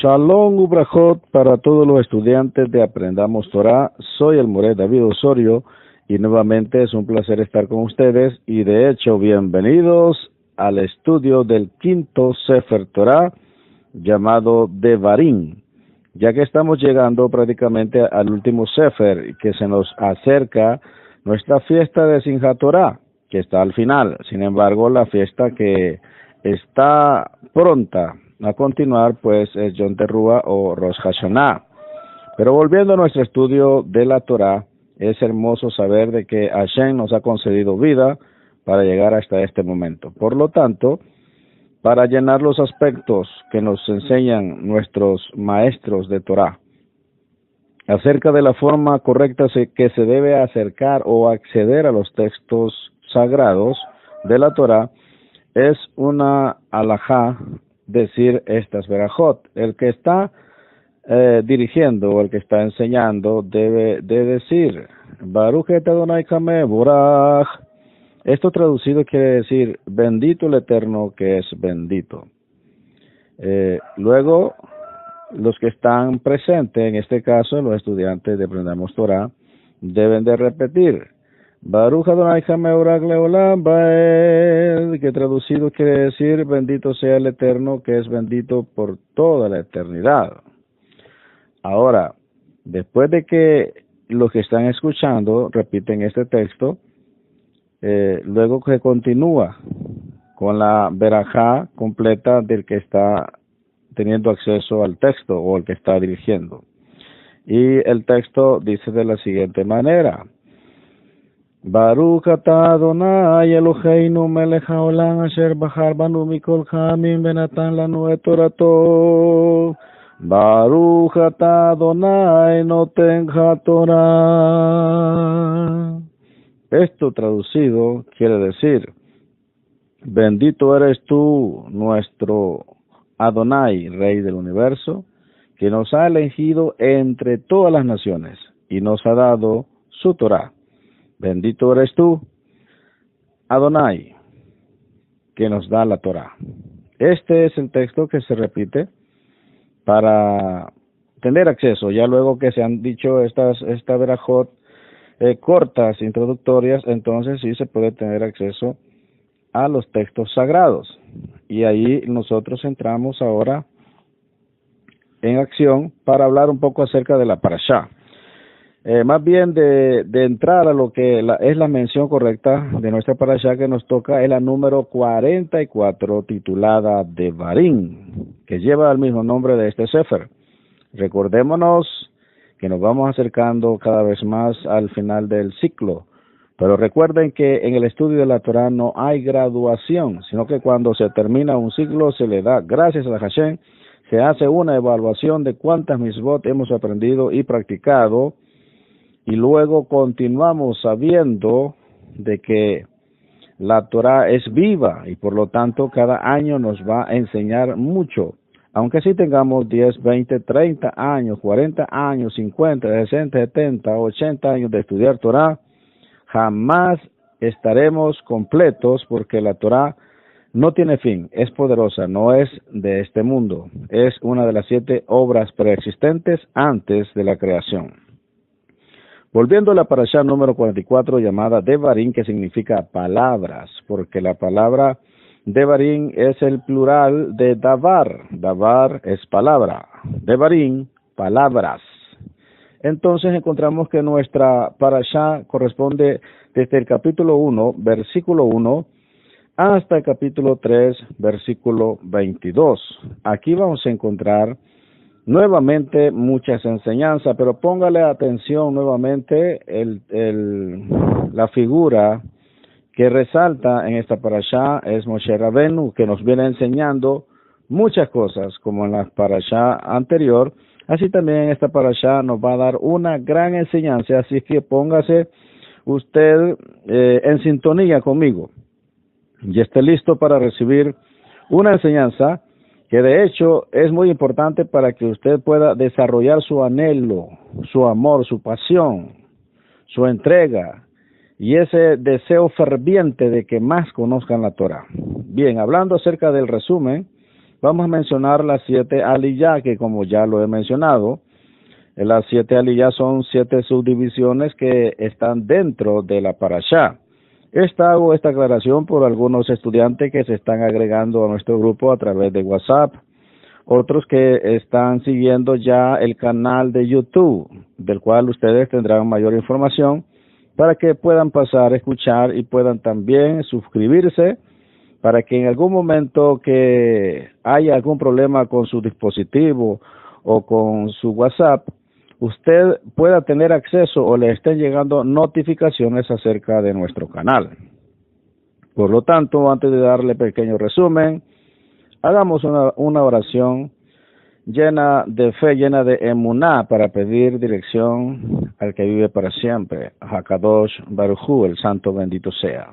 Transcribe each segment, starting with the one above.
Shalom Ubrajot para todos los estudiantes de Aprendamos Torah. Soy el Moré David Osorio y nuevamente es un placer estar con ustedes y de hecho bienvenidos al estudio del quinto Sefer Torah llamado Devarim, ya que estamos llegando prácticamente al último Sefer y que se nos acerca nuestra fiesta de Simchat Torah, que está al final. Sin embargo, la fiesta que está pronta a continuar pues es Yom Teruah o Rosh Hashanah. Pero volviendo a nuestro estudio de la Torah, es hermoso saber de que Hashem nos ha concedido vida para llegar hasta este momento. Por lo tanto, para llenar los aspectos que nos enseñan nuestros maestros de Torah acerca de la forma correcta que se debe acercar o acceder a los textos sagrados de la Torah, es una alajá decir estas verajot. El que está dirigiendo o el que está enseñando debe de decir Baruch et Adonai Kameh Borach. Esto traducido quiere decir bendito el Eterno que es bendito. Luego los que están presentes, en este caso los estudiantes de Aprendamos Torah, deben de repetir Baruch Adonai Kameh Borach Leolam Baed, que traducido quiere decir bendito sea el Eterno que es bendito por toda la eternidad. Ahora, después de que los que están escuchando repiten este texto, luego que continúa con la verajá completa del que está teniendo acceso al texto o el que está dirigiendo. Y el texto dice de la siguiente manera: Baruch atah Adonai Eloheinu melech haolam asher bachar banu mikol ha'amim venatan lanu et torato. Baruch atah Adonai noten haTorah. Esto traducido quiere decir bendito eres tú, nuestro Adonai, Rey del universo, que nos ha elegido entre todas las naciones y nos ha dado su Torah. Bendito eres tú, Adonai, que nos da la Torah. Este es el texto que se repite para tener acceso. Ya luego que se han dicho estas verajot cortas, introductorias, entonces sí se puede tener acceso a los textos sagrados. Y ahí nosotros entramos ahora en acción para hablar un poco acerca de la parashá. Más bien de entrar a lo que es la mención correcta de nuestra parashá que nos toca, es la número 44, titulada Devarim, que lleva el mismo nombre de este Sefer. Recordémonos que nos vamos acercando cada vez más al final del ciclo. Pero recuerden que en el estudio de la Torah no hay graduación, sino que cuando se termina un ciclo se le da, gracias a Hashem, se hace una evaluación de cuántas misbot hemos aprendido y practicado, y luego continuamos sabiendo de que la Torah es viva y por lo tanto cada año nos va a enseñar mucho. Aunque sí tengamos 10, 20, 30 años, 40 años, 50, 60, 70, 80 años de estudiar Torah, jamás estaremos completos porque la Torah no tiene fin, es poderosa, no es de este mundo, es una de las 7 obras preexistentes antes de la creación. Volviendo a la parashá número 44 llamada Devarim, que significa palabras, porque la palabra Devarim es el plural de Davar. Davar es palabra. Devarim, palabras. Entonces encontramos que nuestra parashá corresponde desde el capítulo 1, versículo 1, hasta el capítulo 3, versículo 22. Aquí vamos a encontrar nuevamente muchas enseñanzas, pero póngale atención nuevamente la figura que resalta en esta parashá es Moshe Rabenu, que nos viene enseñando muchas cosas, como en la parashá anterior. Así también en esta parashá nos va a dar una gran enseñanza, así que póngase usted en sintonía conmigo y esté listo para recibir una enseñanza que de hecho es muy importante para que usted pueda desarrollar su anhelo, su amor, su pasión, su entrega y ese deseo ferviente de que más conozcan la Torah. Bien, hablando acerca del resumen vamos a mencionar las 7 aliyah, que como ya lo he mencionado, las 7 aliyah son 7 subdivisiones que están dentro de la parashá. Hago esta aclaración por algunos estudiantes que se están agregando a nuestro grupo a través de WhatsApp, otros que están siguiendo ya el canal de YouTube, del cual ustedes tendrán mayor información para que puedan pasar a escuchar y puedan también suscribirse para que en algún momento que haya algún problema con su dispositivo o con su WhatsApp, usted pueda tener acceso o le estén llegando notificaciones acerca de nuestro canal. Por lo tanto, antes de darle pequeño resumen, hagamos una oración llena de fe, llena de emuná, para pedir dirección al que vive para siempre, Hakadosh Baruj Hu, el santo bendito sea.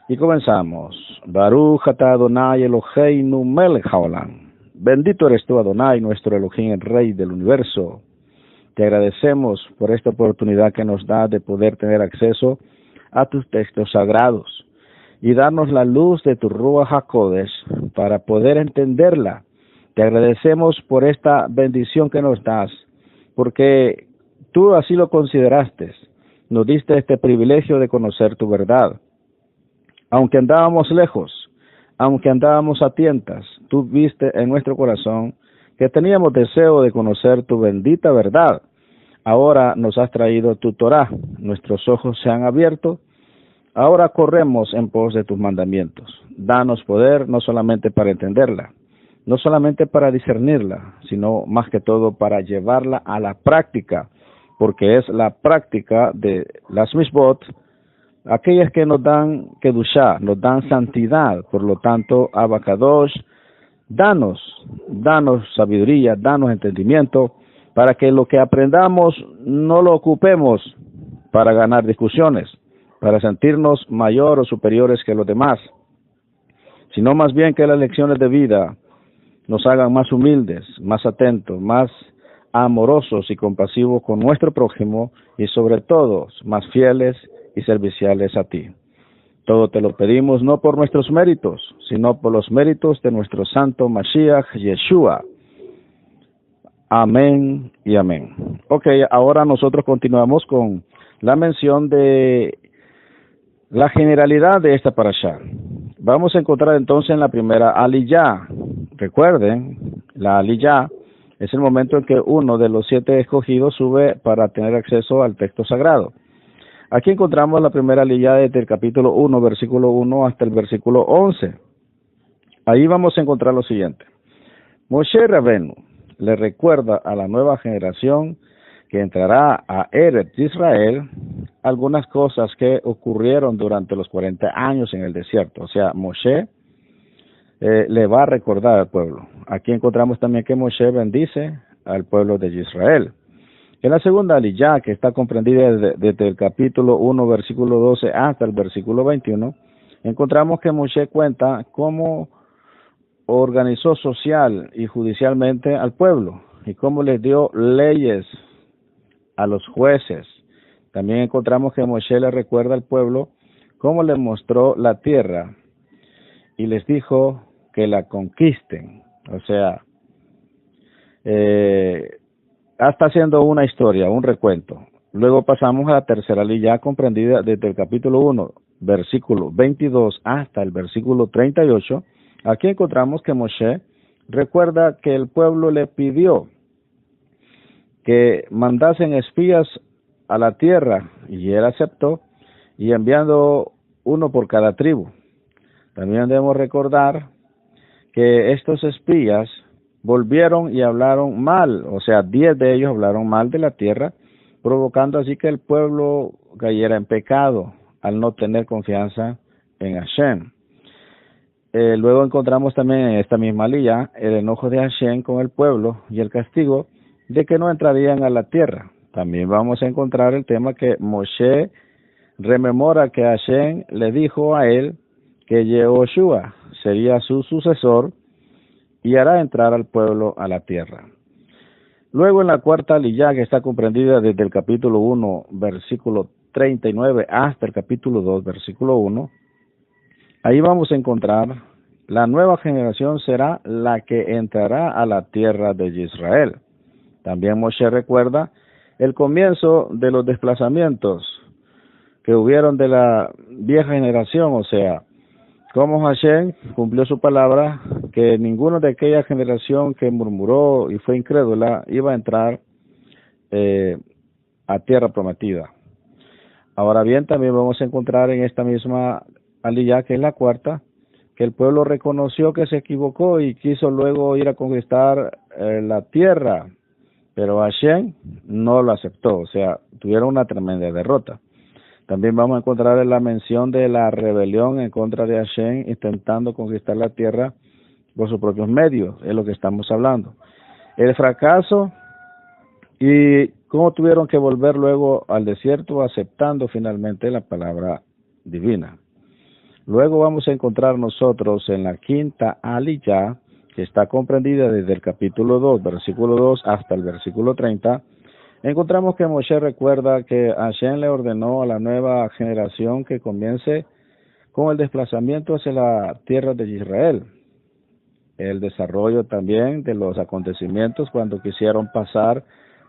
Y comenzamos. Baruch atah Adonai Eloheinu melech haolam. Bendito eres tú, Adonai, nuestro Elohim, el Rey del universo. Te agradecemos por esta oportunidad que nos da de poder tener acceso a tus textos sagrados y darnos la luz de tu Ruach HaKodesh para poder entenderla. Te agradecemos por esta bendición que nos das, porque tú así lo consideraste. Nos diste este privilegio de conocer tu verdad. Aunque andábamos lejos, aunque andábamos a tientas, tú viste en nuestro corazón que teníamos deseo de conocer tu bendita verdad. Ahora nos has traído tu Torah, nuestros ojos se han abierto, ahora corremos en pos de tus mandamientos. Danos poder no solamente para entenderla, no solamente para discernirla, sino más que todo para llevarla a la práctica, porque es la práctica de las Mishbot, aquellas que nos dan Kedushá, nos dan santidad. Por lo tanto, Abacadosh, danos sabiduría, danos entendimiento, para que lo que aprendamos no lo ocupemos para ganar discusiones, para sentirnos mayor o superiores que los demás, sino más bien que las lecciones de vida nos hagan más humildes, más atentos, más amorosos y compasivos con nuestro prójimo y sobre todo más fieles y serviciales a ti. Todo te lo pedimos no por nuestros méritos, sino por los méritos de nuestro santo Mashiach Yeshua. Amén y amén. Ok, ahora nosotros continuamos con la mención de la generalidad de esta parashá. Vamos a encontrar entonces en la primera aliyah. Recuerden, la aliyah es el momento en que uno de los 7 escogidos sube para tener acceso al texto sagrado. Aquí encontramos la primera aliyah desde el capítulo 1, versículo 1 hasta el versículo 11. Ahí vamos a encontrar lo siguiente. Moshe Rabenu le recuerda a la nueva generación que entrará a Eretz Israel algunas cosas que ocurrieron durante los 40 años en el desierto. O sea, Moshe le va a recordar al pueblo. Aquí encontramos también que Moshe bendice al pueblo de Israel. En la segunda aliyah, que está comprendida desde el capítulo 1, versículo 12 hasta el versículo 21, encontramos que Moshe cuenta cómo organizó social y judicialmente al pueblo y cómo les dio leyes a los jueces. También encontramos que Moshe le recuerda al pueblo cómo les mostró la tierra y les dijo que la conquisten. O sea, está haciendo una historia, un recuento. Luego pasamos a la tercera aliyah, comprendida desde el capítulo 1, versículo 22 hasta el versículo 38. Aquí encontramos que Moshe recuerda que el pueblo le pidió que mandasen espías a la tierra y él aceptó, y enviando uno por cada tribu. También debemos recordar que estos espías volvieron y hablaron mal, o sea, 10 de ellos hablaron mal de la tierra, provocando así que el pueblo cayera en pecado al no tener confianza en Hashem. Luego encontramos también en esta misma aliyah el enojo de Hashem con el pueblo y el castigo de que no entrarían a la tierra. También vamos a encontrar el tema que Moshe rememora que Hashem le dijo a él que Yehoshua sería su sucesor y hará entrar al pueblo a la tierra. Luego en la cuarta aliyah, que está comprendida desde el capítulo 1, versículo 39 hasta el capítulo 2, versículo 1, ahí vamos a encontrar la nueva generación será la que entrará a la tierra de Israel. También Moshe recuerda el comienzo de los desplazamientos que hubieron de la vieja generación, o sea, cómo Hashem cumplió su palabra, que ninguno de aquella generación que murmuró y fue incrédula iba a entrar a tierra prometida. Ahora bien, también vamos a encontrar en esta misma aliyá, que es la cuarta, que el pueblo reconoció que se equivocó y quiso luego ir a conquistar la tierra, pero Hashem no lo aceptó, o sea, tuvieron una tremenda derrota. También vamos a encontrar la mención de la rebelión en contra de Hashem, intentando conquistar la tierra por sus propios medios, es lo que estamos hablando. El fracaso y cómo tuvieron que volver luego al desierto, aceptando finalmente la palabra divina. Luego vamos a encontrar nosotros en la quinta aliyá, que está comprendida desde el capítulo 2, versículo 2 hasta el versículo 30, encontramos que Moshe recuerda que Hashem le ordenó a la nueva generación que comience con el desplazamiento hacia la tierra de Israel. El desarrollo también de los acontecimientos cuando quisieron pasar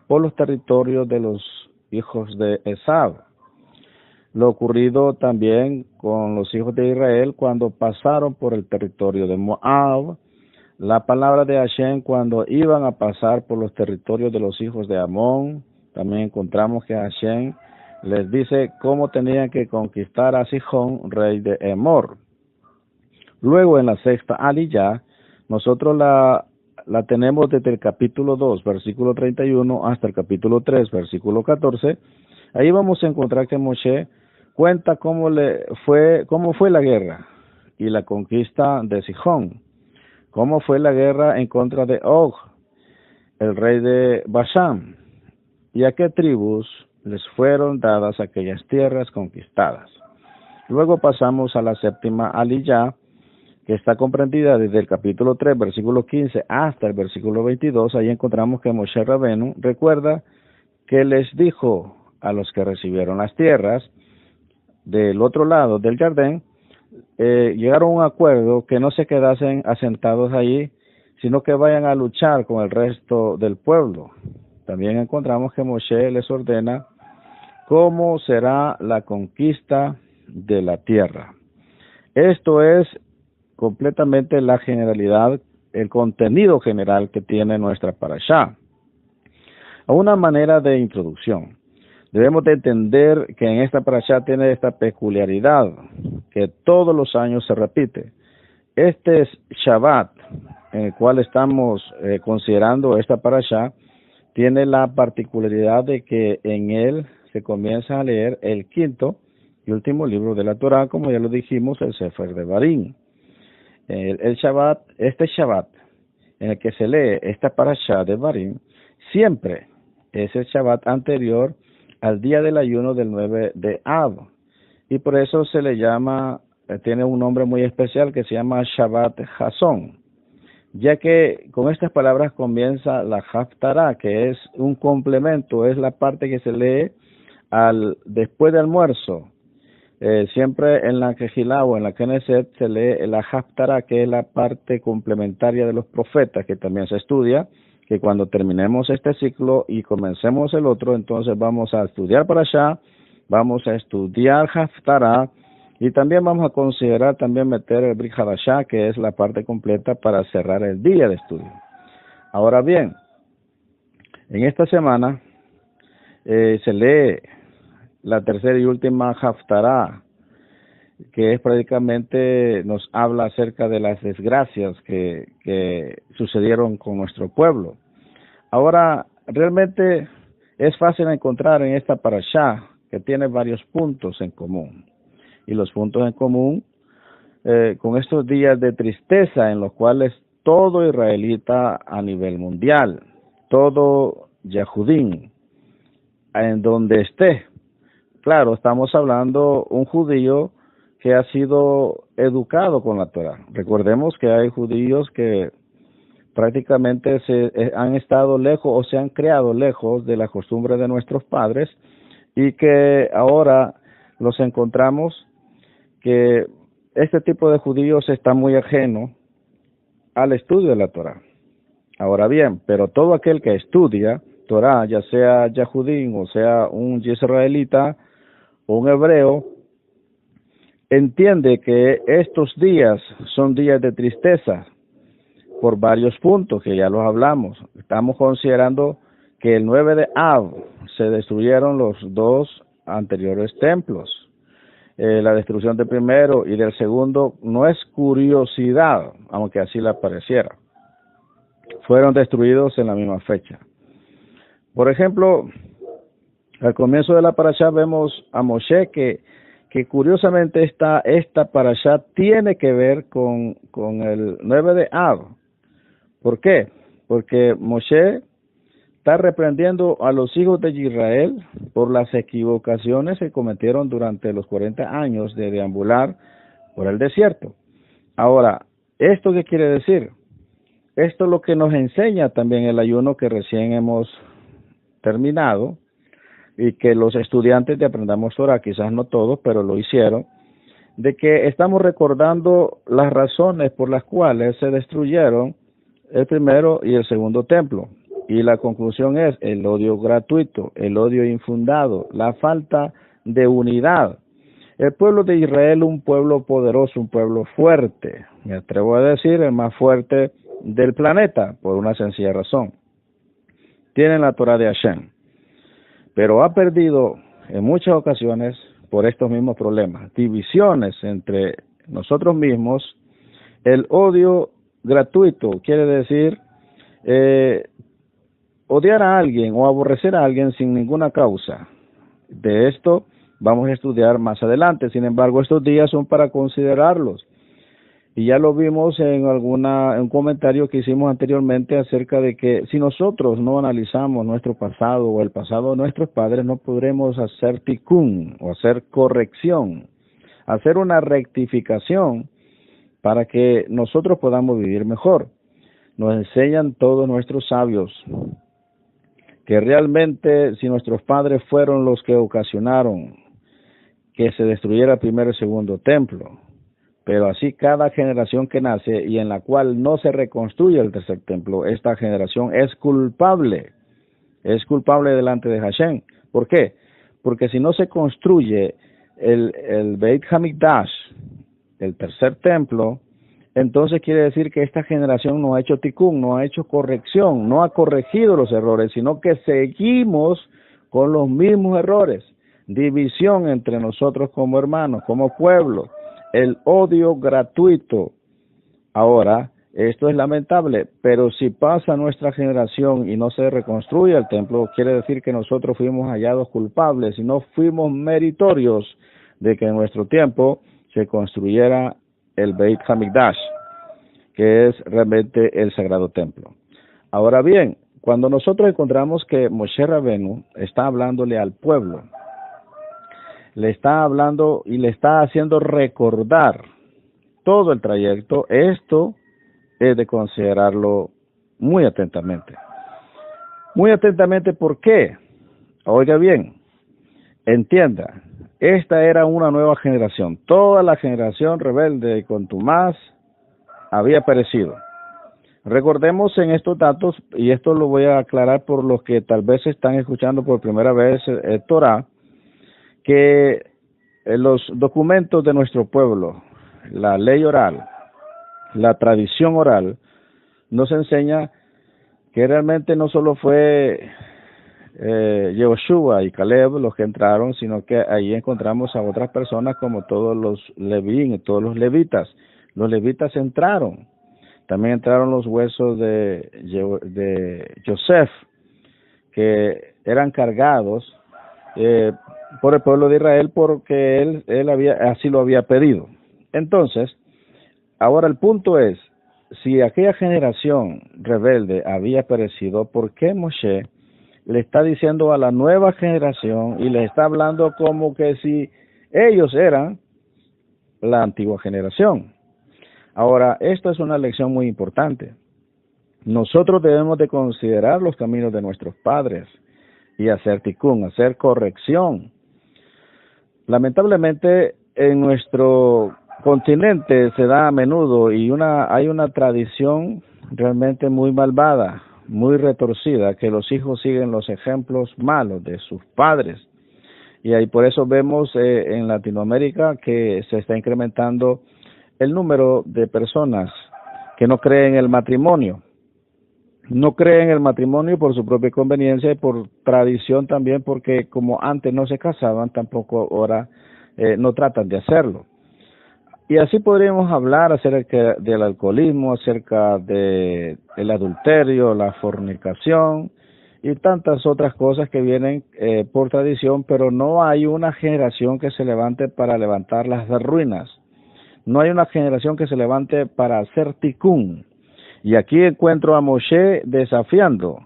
por los territorios de los hijos de Esau. Lo ocurrido también con los hijos de Israel cuando pasaron por el territorio de Moab. La palabra de Hashem cuando iban a pasar por los territorios de los hijos de Amón. También encontramos que Hashem les dice cómo tenían que conquistar a Sihón, rey de Emor. Luego en la sexta aliyá, nosotros la tenemos desde el capítulo 2, versículo 31, hasta el capítulo 3, versículo 14. Ahí vamos a encontrar que Moshe cuenta cómo fue la guerra y la conquista de Sihón, cómo fue la guerra en contra de Og, el rey de Basán, y a qué tribus les fueron dadas aquellas tierras conquistadas. Luego pasamos a la séptima aliyá, que está comprendida desde el capítulo 3, versículo 15 hasta el versículo 22. Ahí encontramos que Moshe Rabenu recuerda que les dijo a los que recibieron las tierras del otro lado del Jordán, llegaron a un acuerdo que no se quedasen asentados allí, sino que vayan a luchar con el resto del pueblo. También encontramos que Moshe les ordena cómo será la conquista de la tierra. Esto es completamente la generalidad, el contenido general que tiene nuestra parashá. A una manera de introducción, debemos de entender que en esta parashá tiene esta peculiaridad que todos los años se repite. Este es Shabbat, en el cual estamos considerando esta parashá, tiene la particularidad de que en él se comienza a leer el quinto y último libro de la Torá, como ya lo dijimos, el Sefer de Barín. El Shabbat, este Shabbat en el que se lee esta parashá de Barim, siempre es el Shabbat anterior al día del ayuno del 9 de Av, y por eso se le llama, tiene un nombre muy especial que se llama Shabbat Jasón, ya que con estas palabras comienza la Haftará, que es un complemento, es la parte que se lee después del almuerzo. Siempre en la Kejilá o en la Knesset se lee la Haftará, que es la parte complementaria de los profetas, que también se estudia, que cuando terminemos este ciclo y comencemos el otro, entonces vamos a estudiar Parashá, vamos a estudiar Haftará, y también vamos a considerar también meter el Brit Hadashá, que es la parte completa para cerrar el día de estudio. Ahora bien, en esta semana se lee la tercera y última Haftará, que es prácticamente, nos habla acerca de las desgracias que sucedieron con nuestro pueblo. Ahora, realmente es fácil encontrar en esta parashá que tiene varios puntos en común. Y los puntos en común, con estos días de tristeza en los cuales todo israelita a nivel mundial, todo Yahudín, en donde esté, claro, estamos hablando un judío que ha sido educado con la Torah. Recordemos que hay judíos que prácticamente han estado lejos o se han creado lejos de la costumbre de nuestros padres y que ahora los encontramos que este tipo de judíos está muy ajeno al estudio de la Torah. Ahora bien, pero todo aquel que estudia Torah, ya sea Yahudín o sea un israelita o un hebreo, entiende que estos días son días de tristeza por varios puntos que ya los hablamos. Estamos considerando que el 9 de Av se destruyeron los dos anteriores templos. La destrucción del primero y del segundo no es curiosidad, aunque así le pareciera. Fueron destruidos en la misma fecha. Por ejemplo, al comienzo de la parashá vemos a Moshe que curiosamente esta parashá tiene que ver con el 9 de Av. ¿Por qué? Porque Moshe está reprendiendo a los hijos de Israel por las equivocaciones que cometieron durante los 40 años de deambular por el desierto. Ahora, ¿esto qué quiere decir? Esto es lo que nos enseña también el ayuno que recién hemos terminado y que los estudiantes de Aprendamos Torah, quizás no todos, pero lo hicieron, de que estamos recordando las razones por las cuales se destruyeron el primero y el segundo templo. Y la conclusión es el odio gratuito, el odio infundado, la falta de unidad. El pueblo de Israel, un pueblo poderoso, un pueblo fuerte, me atrevo a decir, el más fuerte del planeta, por una sencilla razón. Tienen la Torah de Hashem, pero ha perdido en muchas ocasiones por estos mismos problemas, divisiones entre nosotros mismos. El odio gratuito quiere decir odiar a alguien o aborrecer a alguien sin ninguna causa. De esto vamos a estudiar más adelante. Sin embargo, estos días son para considerarlos. Y ya lo vimos en un comentario que hicimos anteriormente acerca de que si nosotros no analizamos nuestro pasado o el pasado de nuestros padres, no podremos hacer tikkun o hacer corrección, hacer una rectificación para que nosotros podamos vivir mejor. Nos enseñan todos nuestros sabios que realmente si nuestros padres fueron los que ocasionaron que se destruyera el primer y segundo templo, pero así cada generación que nace y en la cual no se reconstruye el tercer templo, esta generación es culpable delante de Hashem. ¿Por qué? Porque si no se construye el Beit Hamikdash, el tercer templo, entonces quiere decir que esta generación no ha hecho tikkun, no ha hecho corrección, no ha corregido los errores, sino que seguimos con los mismos errores. División entre nosotros como hermanos, como pueblo, el odio gratuito. Ahora, esto es lamentable, pero si pasa nuestra generación y no se reconstruye el templo, quiere decir que nosotros fuimos hallados culpables y no fuimos meritorios de que en nuestro tiempo se construyera el Beit Hamikdash, que es realmente el sagrado templo. Ahora bien, cuando nosotros encontramos que Moshe Rabenu está hablándole al pueblo, le está hablando y le está haciendo recordar todo el trayecto, esto es de considerarlo muy atentamente. Muy atentamente, ¿por qué? Oiga bien, entienda, esta era una nueva generación. Toda la generación rebelde y contumaz había perecido. Recordemos en estos datos, y esto lo voy a aclarar por los que tal vez están escuchando por primera vez Torah, que los documentos de nuestro pueblo, la ley oral, la tradición oral, nos enseña que realmente no solo fue Yehoshua y Caleb los que entraron, sino que ahí encontramos a otras personas como todos los levín y todos los levitas. Los levitas entraron. También entraron los huesos de Joseph, que eran cargados por el pueblo de Israel porque él así lo había pedido. Entonces, ahora el punto es, si aquella generación rebelde había perecido, ¿por qué Moshe le está diciendo a la nueva generación y le está hablando como que si ellos eran la antigua generación? Ahora, esto es una lección muy importante. Nosotros debemos de considerar los caminos de nuestros padres y hacer tikkun, hacer corrección. Lamentablemente, en nuestro continente se da a menudo y hay una tradición realmente muy malvada, muy retorcida, que los hijos siguen los ejemplos malos de sus padres. Y ahí por eso vemos en Latinoamérica que se está incrementando el número de personas que no creen en el matrimonio. No creen en el matrimonio por su propia conveniencia y por tradición también, porque como antes no se casaban, tampoco ahora no tratan de hacerlo. Y así podríamos hablar acerca del alcoholismo, acerca de el adulterio, la fornicación y tantas otras cosas que vienen por tradición, pero no hay una generación que se levante para levantar las ruinas. No hay una generación que se levante para hacer tikkun. Y aquí encuentro a Moshe desafiando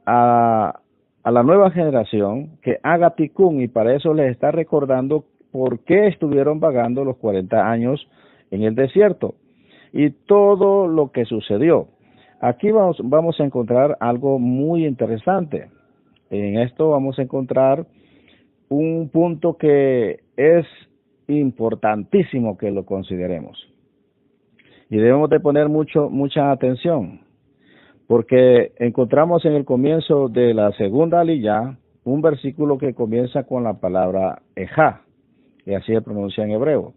a la nueva generación que haga tikkun, y para eso les está recordando por qué estuvieron vagando los 40 años en el desierto y todo lo que sucedió. Aquí vamos a encontrar algo muy interesante. En esto vamos a encontrar un punto que es importantísimo que lo consideremos. Y debemos de poner mucha atención, porque encontramos en el comienzo de la segunda aliyá un versículo que comienza con la palabra ejá, y así se pronuncia en hebreo,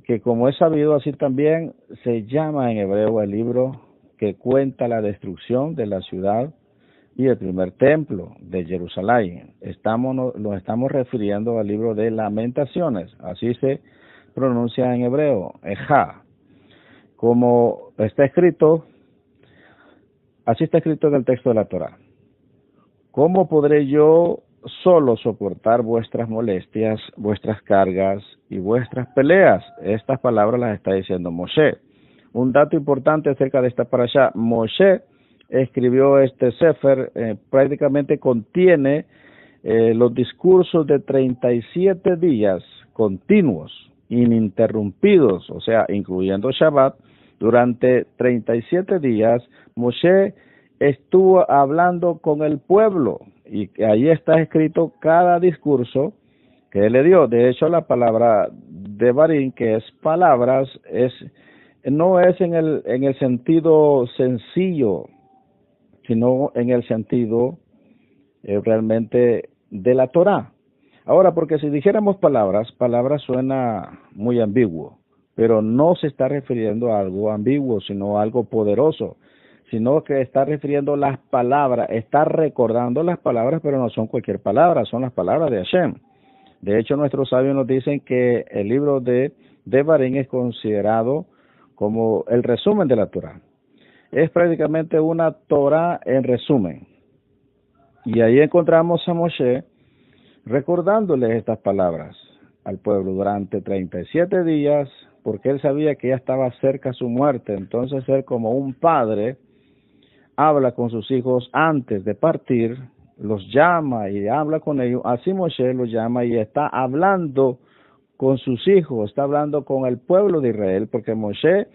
que como es sabido, así también se llama en hebreo el libro que cuenta la destrucción de la ciudad y el primer templo de Jerusalén. Nos estamos refiriendo al libro de Lamentaciones, así se pronuncia en hebreo, ejá. Como está escrito, así está escrito en el texto de la Torá. ¿Cómo podré yo solo soportar vuestras molestias, vuestras cargas y vuestras peleas? Estas palabras las está diciendo Moshe. Un dato importante acerca de esta parashá: Moshe escribió este sefer, prácticamente contiene los discursos de 37 días continuos, ininterrumpidos, o sea, incluyendo Shabbat. Durante 37 días, Moshe estuvo hablando con el pueblo, y ahí está escrito cada discurso que él le dio. De hecho, la palabra devarim, que es palabras, no es en el sentido sencillo, sino en el sentido realmente de la Torá. Ahora, porque si dijéramos palabras suena muy ambiguo, pero no se está refiriendo a algo ambiguo, sino a algo poderoso, sino que está refiriendo las palabras, está recordando las palabras, pero no son cualquier palabra, son las palabras de Hashem. De hecho, nuestros sabios nos dicen que el libro de Devarim es considerado como el resumen de la Torá. Es prácticamente una Torá en resumen. Y ahí encontramos a Moshe recordándoles estas palabras al pueblo durante 37 días, porque él sabía que ya estaba cerca su muerte. Entonces él, como un padre, habla con sus hijos antes de partir, los llama y habla con ellos. Así Moshe los llama y está hablando con sus hijos, está hablando con el pueblo de Israel, porque Moshe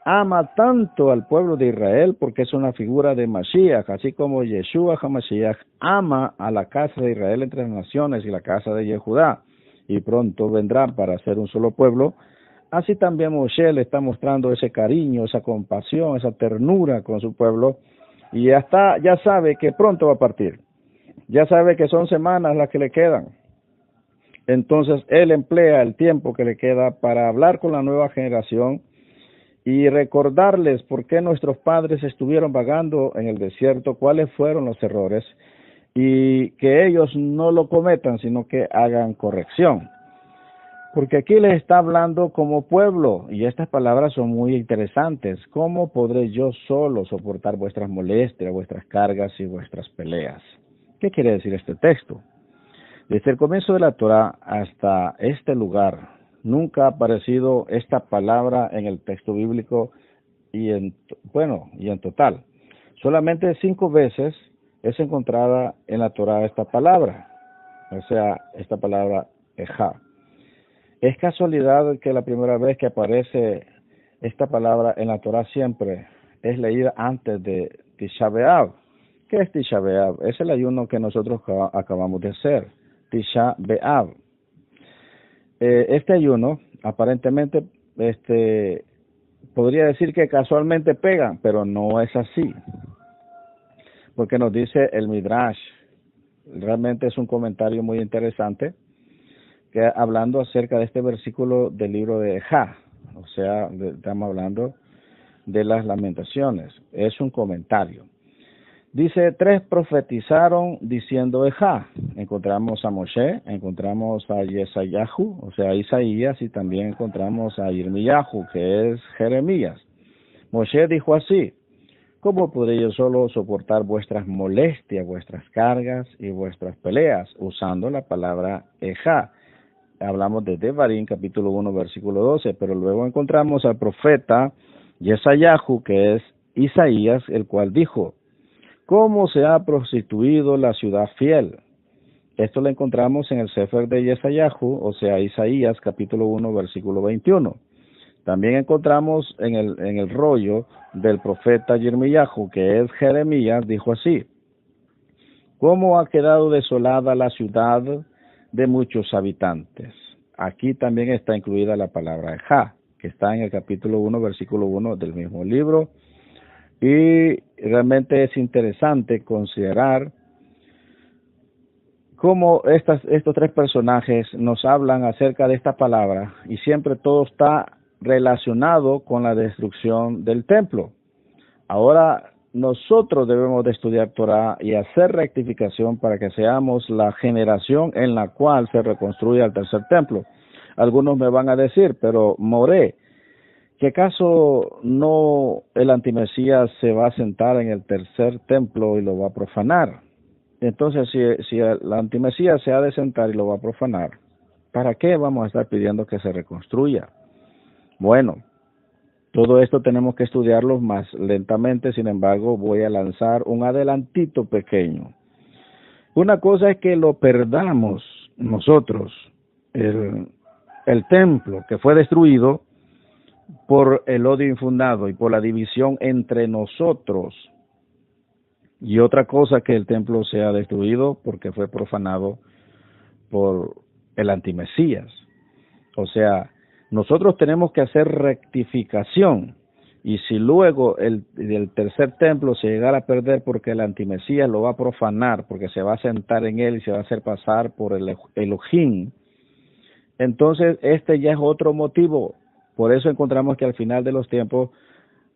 ama tanto al pueblo de Israel porque es una figura de Mashiach, así como Yeshua HaMashiach ama a la casa de Israel entre las naciones y la casa de Yehudá, y pronto vendrán para ser un solo pueblo. Así también Moshe le está mostrando ese cariño, esa compasión, esa ternura con su pueblo, y ya sabe que pronto va a partir, ya sabe que son semanas las que le quedan. Entonces él emplea el tiempo que le queda para hablar con la nueva generación y recordarles por qué nuestros padres estuvieron vagando en el desierto, cuáles fueron los errores, y que ellos no lo cometan, sino que hagan corrección. Porque aquí les está hablando como pueblo, y estas palabras son muy interesantes. ¿Cómo podré yo solo soportar vuestras molestias, vuestras cargas y vuestras peleas? ¿Qué quiere decir este texto? Desde el comienzo de la Torá hasta este lugar, nunca ha aparecido esta palabra en el texto bíblico y en total. Solamente 5 veces es encontrada en la Torá esta palabra, o sea, esta palabra ejá. Es casualidad que la primera vez que aparece esta palabra en la Torá siempre es leída antes de Tisha B'Av. ¿Qué es Tisha B'Av? Es el ayuno que nosotros acabamos de hacer, Tisha B'Av. Este ayuno aparentemente, podría decir que casualmente pegan, pero no es así, porque nos dice el Midrash. Realmente es un comentario muy interesante, que hablando acerca de este versículo del libro de Ejá, o sea, estamos hablando de las lamentaciones, es un comentario. Dice, 3 profetizaron diciendo Ejá. Encontramos a Moshe, encontramos a Yesayahu, o sea, Isaías, y también encontramos a Irmiyahu, que es Jeremías. Moshe dijo así, ¿cómo podré yo solo soportar vuestras molestias, vuestras cargas y vuestras peleas? Usando la palabra Ejá. Hablamos de Devarim, capítulo 1, versículo 12, pero luego encontramos al profeta Yesayahu, que es Isaías, el cual dijo, ¿cómo se ha prostituido la ciudad fiel? Esto lo encontramos en el Sefer de Yesayahu, o sea, Isaías, capítulo 1, versículo 21. También encontramos en el rollo del profeta Yirmiyahu, que es Jeremías, dijo así, ¿cómo ha quedado desolada la ciudad de muchos habitantes? Aquí también está incluida la palabra Ejá, que está en el capítulo 1, versículo 1 del mismo libro. Y realmente es interesante considerar cómo estos 3 personajes nos hablan acerca de esta palabra, y siempre todo está relacionado con la destrucción del templo. Ahora nosotros debemos de estudiar Torah y hacer rectificación para que seamos la generación en la cual se reconstruya el tercer templo. Algunos me van a decir, pero Moré, ¿qué acaso no el antimesías se va a sentar en el tercer templo y lo va a profanar? Entonces, si el antimesías se ha de sentar y lo va a profanar, ¿para qué vamos a estar pidiendo que se reconstruya? Bueno, todo esto tenemos que estudiarlo más lentamente, sin embargo, voy a lanzar un adelantito pequeño. Una cosa es que lo perdamos nosotros, el templo que fue destruido por el odio infundado y por la división entre nosotros, y otra cosa que el templo sea destruido porque fue profanado por el antimesías. O sea, nosotros tenemos que hacer rectificación, y si luego el tercer templo se llegara a perder porque el antimesías lo va a profanar, porque se va a sentar en él y se va a hacer pasar por el Elohim, entonces este ya es otro motivo. Por eso encontramos que al final de los tiempos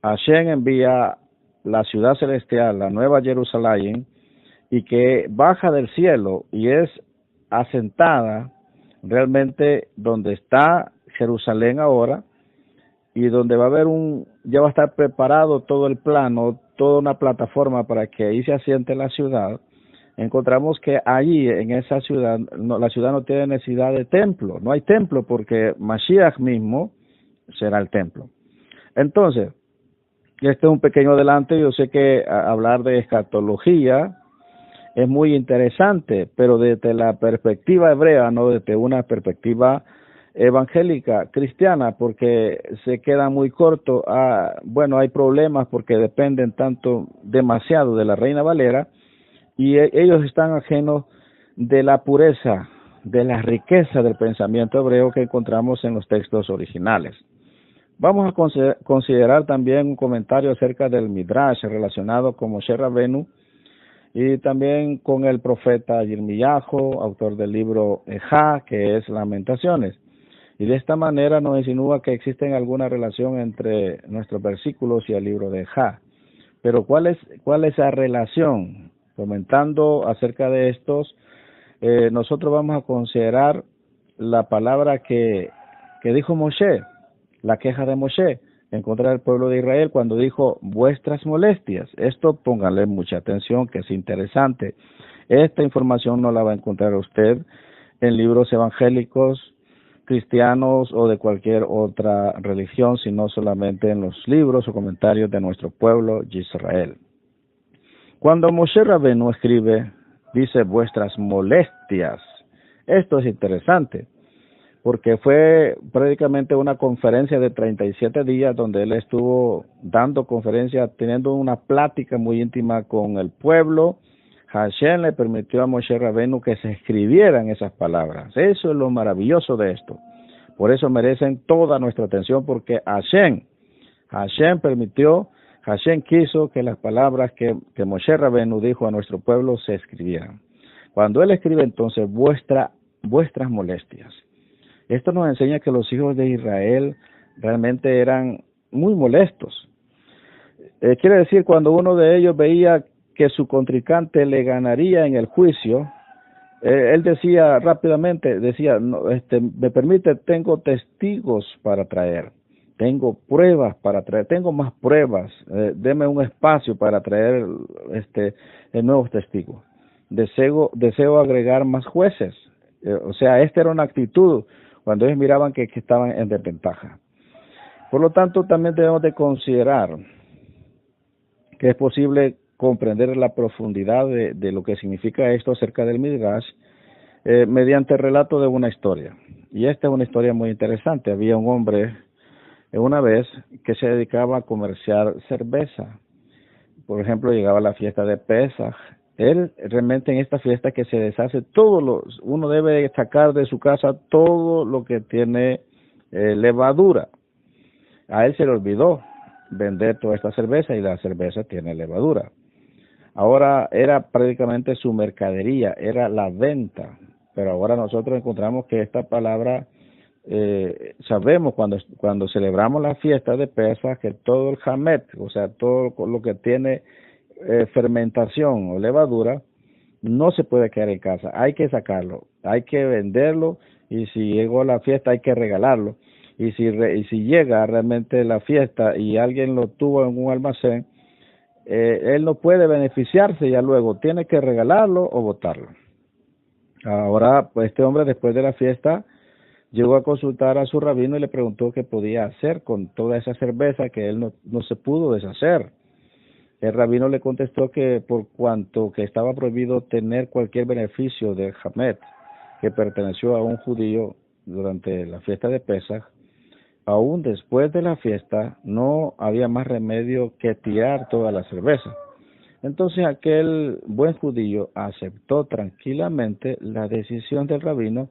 Hashem envía la ciudad celestial, la nueva Jerusalén, y que baja del cielo y es asentada realmente donde está Jerusalén ahora, y donde va a haber ya va a estar preparado todo el plano, toda una plataforma para que ahí se asiente la ciudad. Encontramos que allí en esa ciudad, la ciudad no tiene necesidad de templo, no hay templo porque Mashiach mismo será el templo. Entonces, este es un pequeño adelanto. Yo sé que hablar de escatología es muy interesante, pero desde la perspectiva hebrea, no desde una perspectiva evangélica cristiana, porque se queda muy corto. Bueno, hay problemas porque dependen demasiado de la Reina Valera, y ellos están ajenos de la pureza, de la riqueza del pensamiento hebreo que encontramos en los textos originales. Vamos a considerar también un comentario acerca del Midrash relacionado con Moshe Rabenu y también con el profeta Yirmiyahu, autor del libro Ejá, que es Lamentaciones. Y de esta manera nos insinúa que existe alguna relación entre nuestros versículos y el libro de Ejá. Pero ¿cuál es la relación? Comentando acerca de estos, nosotros vamos a considerar la palabra que dijo Moshe, la queja de Moshe en contra del pueblo de Israel cuando dijo vuestras molestias. Esto pónganle mucha atención, que es interesante. Esta información no la va a encontrar usted en libros evangélicos, cristianos o de cualquier otra religión, sino solamente en los libros o comentarios de nuestro pueblo Israel. Cuando Moshe Rabenu escribe, dice vuestras molestias. Esto es interesante, porque fue prácticamente una conferencia de 37 días donde él estuvo dando conferencia, teniendo una plática muy íntima con el pueblo. Hashem le permitió a Moshe Rabenu que se escribieran esas palabras. Eso es lo maravilloso de esto, Por eso merecen toda nuestra atención, porque Hashem permitió, Hashem quiso que las palabras que Moshe Rabenu dijo a nuestro pueblo se escribieran. Cuando él escribe, entonces, vuestras molestias. Esto nos enseña que los hijos de Israel realmente eran muy molestos. Quiere decir, cuando uno de ellos veía que su contrincante le ganaría en el juicio, él decía rápidamente, no, me permite, tengo testigos para traer, tengo pruebas para traer, tengo más pruebas, deme un espacio para traer nuevos testigos. Deseo agregar más jueces. O sea, esta era una actitud cuando ellos miraban que estaban en desventaja. Por lo tanto, también debemos de considerar que es posible comprender la profundidad de lo que significa esto acerca del Midrash mediante el relato de una historia. Y esta es una historia muy interesante. Había un hombre una vez que se dedicaba a comerciar cerveza. Por ejemplo, llegaba la fiesta de Pesaj. Él realmente en esta fiesta que se deshace uno debe sacar de su casa todo lo que tiene levadura. A él se le olvidó vender toda esta cerveza y la cerveza tiene levadura. Ahora era prácticamente su mercadería, era la venta. Pero ahora nosotros encontramos que esta palabra, sabemos cuando celebramos la fiesta de Pesaj, que todo el hamet, o sea, todo lo que tiene fermentación o levadura, no se puede quedar en casa, hay que sacarlo, hay que venderlo, y si llegó la fiesta hay que regalarlo. Y si llega realmente la fiesta y alguien lo tuvo en un almacén, él no puede beneficiarse ya luego, tiene que regalarlo o botarlo. Ahora, pues este hombre después de la fiesta llegó a consultar a su rabino y le preguntó qué podía hacer con toda esa cerveza que él no se pudo deshacer. El rabino le contestó que por cuanto que estaba prohibido tener cualquier beneficio del hamet que perteneció a un judío durante la fiesta de Pesaj, aún después de la fiesta no había más remedio que tirar toda la cerveza. Entonces aquel buen judío aceptó tranquilamente la decisión del rabino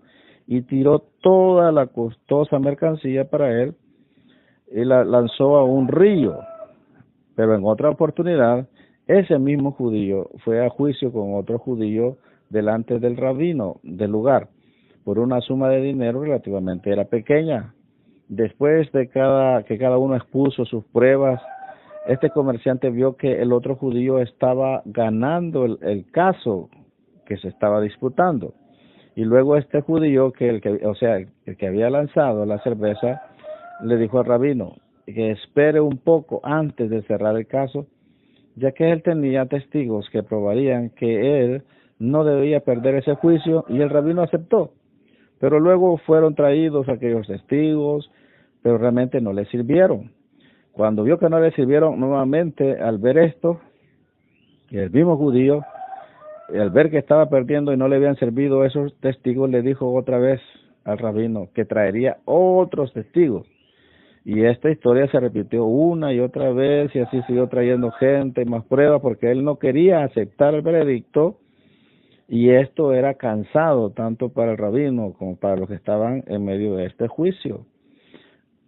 y tiró toda la costosa mercancía para él y la lanzó a un río. Pero en otra oportunidad, ese mismo judío fue a juicio con otro judío delante del rabino del lugar por una suma de dinero relativamente era pequeña. Después de que cada uno expuso sus pruebas, este comerciante vio que el otro judío estaba ganando el caso que se estaba disputando. Y luego este judío, el que había lanzado la cerveza, le dijo al rabino que espere un poco antes de cerrar el caso, ya que él tenía testigos que probarían que él no debía perder ese juicio, y el rabino aceptó. Pero luego fueron traídos aquellos testigos, pero realmente no le sirvieron. Cuando vio que no le sirvieron nuevamente, al ver esto, el mismo judío, al ver que estaba perdiendo y no le habían servido esos testigos, le dijo otra vez al rabino que traería otros testigos. Y esta historia se repitió una y otra vez, y así siguió trayendo gente, más pruebas, porque él no quería aceptar el veredicto, y esto era cansado tanto para el rabino como para los que estaban en medio de este juicio.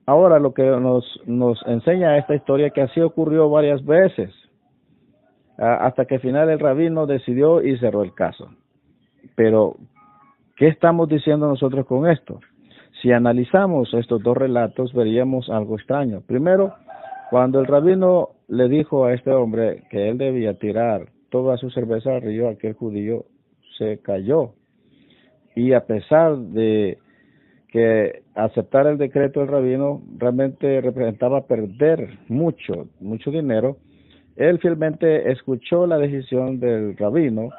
Ahora, lo que nos enseña esta historia, que así ocurrió varias veces, hasta que al final el rabino decidió y cerró el caso. Pero, ¿qué estamos diciendo nosotros con esto? Si analizamos estos dos relatos, veríamos algo extraño. Primero, cuando el rabino le dijo a este hombre que él debía tirar toda su cerveza al río, aquel judío se cayó. Y a pesar de que aceptar el decreto del rabino realmente representaba perder mucho dinero, él fielmente escuchó la decisión del rabino,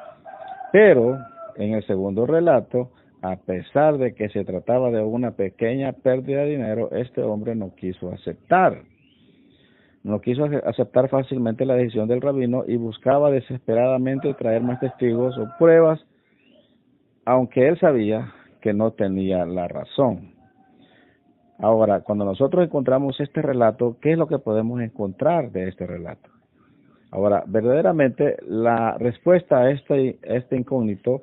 pero en el segundo relato, a pesar de que se trataba de una pequeña pérdida de dinero, este hombre no quiso aceptar fácilmente la decisión del rabino y buscaba desesperadamente traer más testigos o pruebas, aunque él sabía que no tenía la razón. Ahora, cuando nosotros encontramos este relato, ¿qué es lo que podemos encontrar de este relato? Ahora, verdaderamente la respuesta a este incógnito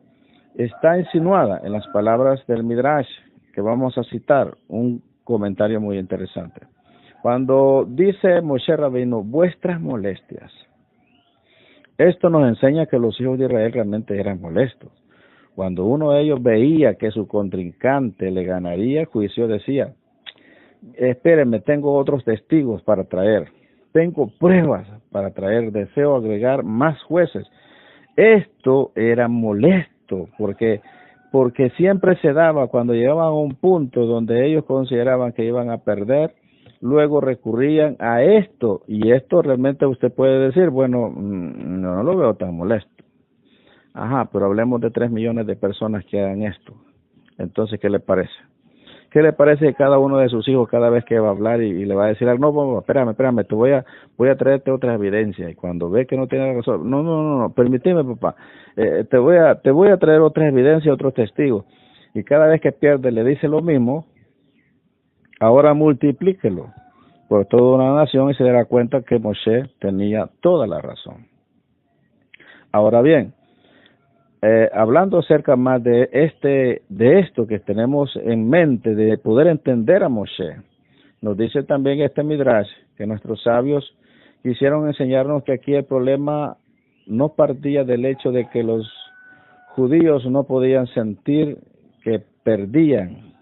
está insinuada en las palabras del Midrash, que vamos a citar un comentario muy interesante. Cuando dice Moshe Rabbeinu, vuestras molestias, esto nos enseña que los hijos de Israel realmente eran molestos. Cuando uno de ellos veía que su contrincante le ganaría, el juicio decía, espérenme, tengo otros testigos para traer, tengo pruebas para traer, deseo agregar más jueces. Esto era molesto, porque siempre se daba cuando llegaban a un punto donde ellos consideraban que iban a perder, luego recurrían a esto, y esto realmente usted puede decir, bueno, no lo veo tan molesto. Ajá, pero hablemos de 3 millones de personas que hagan esto. Entonces, ¿qué le parece? ¿Qué le parece que cada uno de sus hijos cada vez que va a hablar y le va a decir, no, espérame, te voy a traerte otra evidencia? Y cuando ve que no tiene razón, no, permíteme, papá, te voy a traer otra evidencia, otros testigos. Y cada vez que pierde le dice lo mismo, ahora multiplíquelo por toda una nación y se dará cuenta que Moshe tenía toda la razón. Ahora bien, hablando acerca más de esto que tenemos en mente, de poder entender a Moshe, nos dice también este Midrash que nuestros sabios quisieron enseñarnos que aquí el problema no partía del hecho de que los judíos no podían sentir que perdían.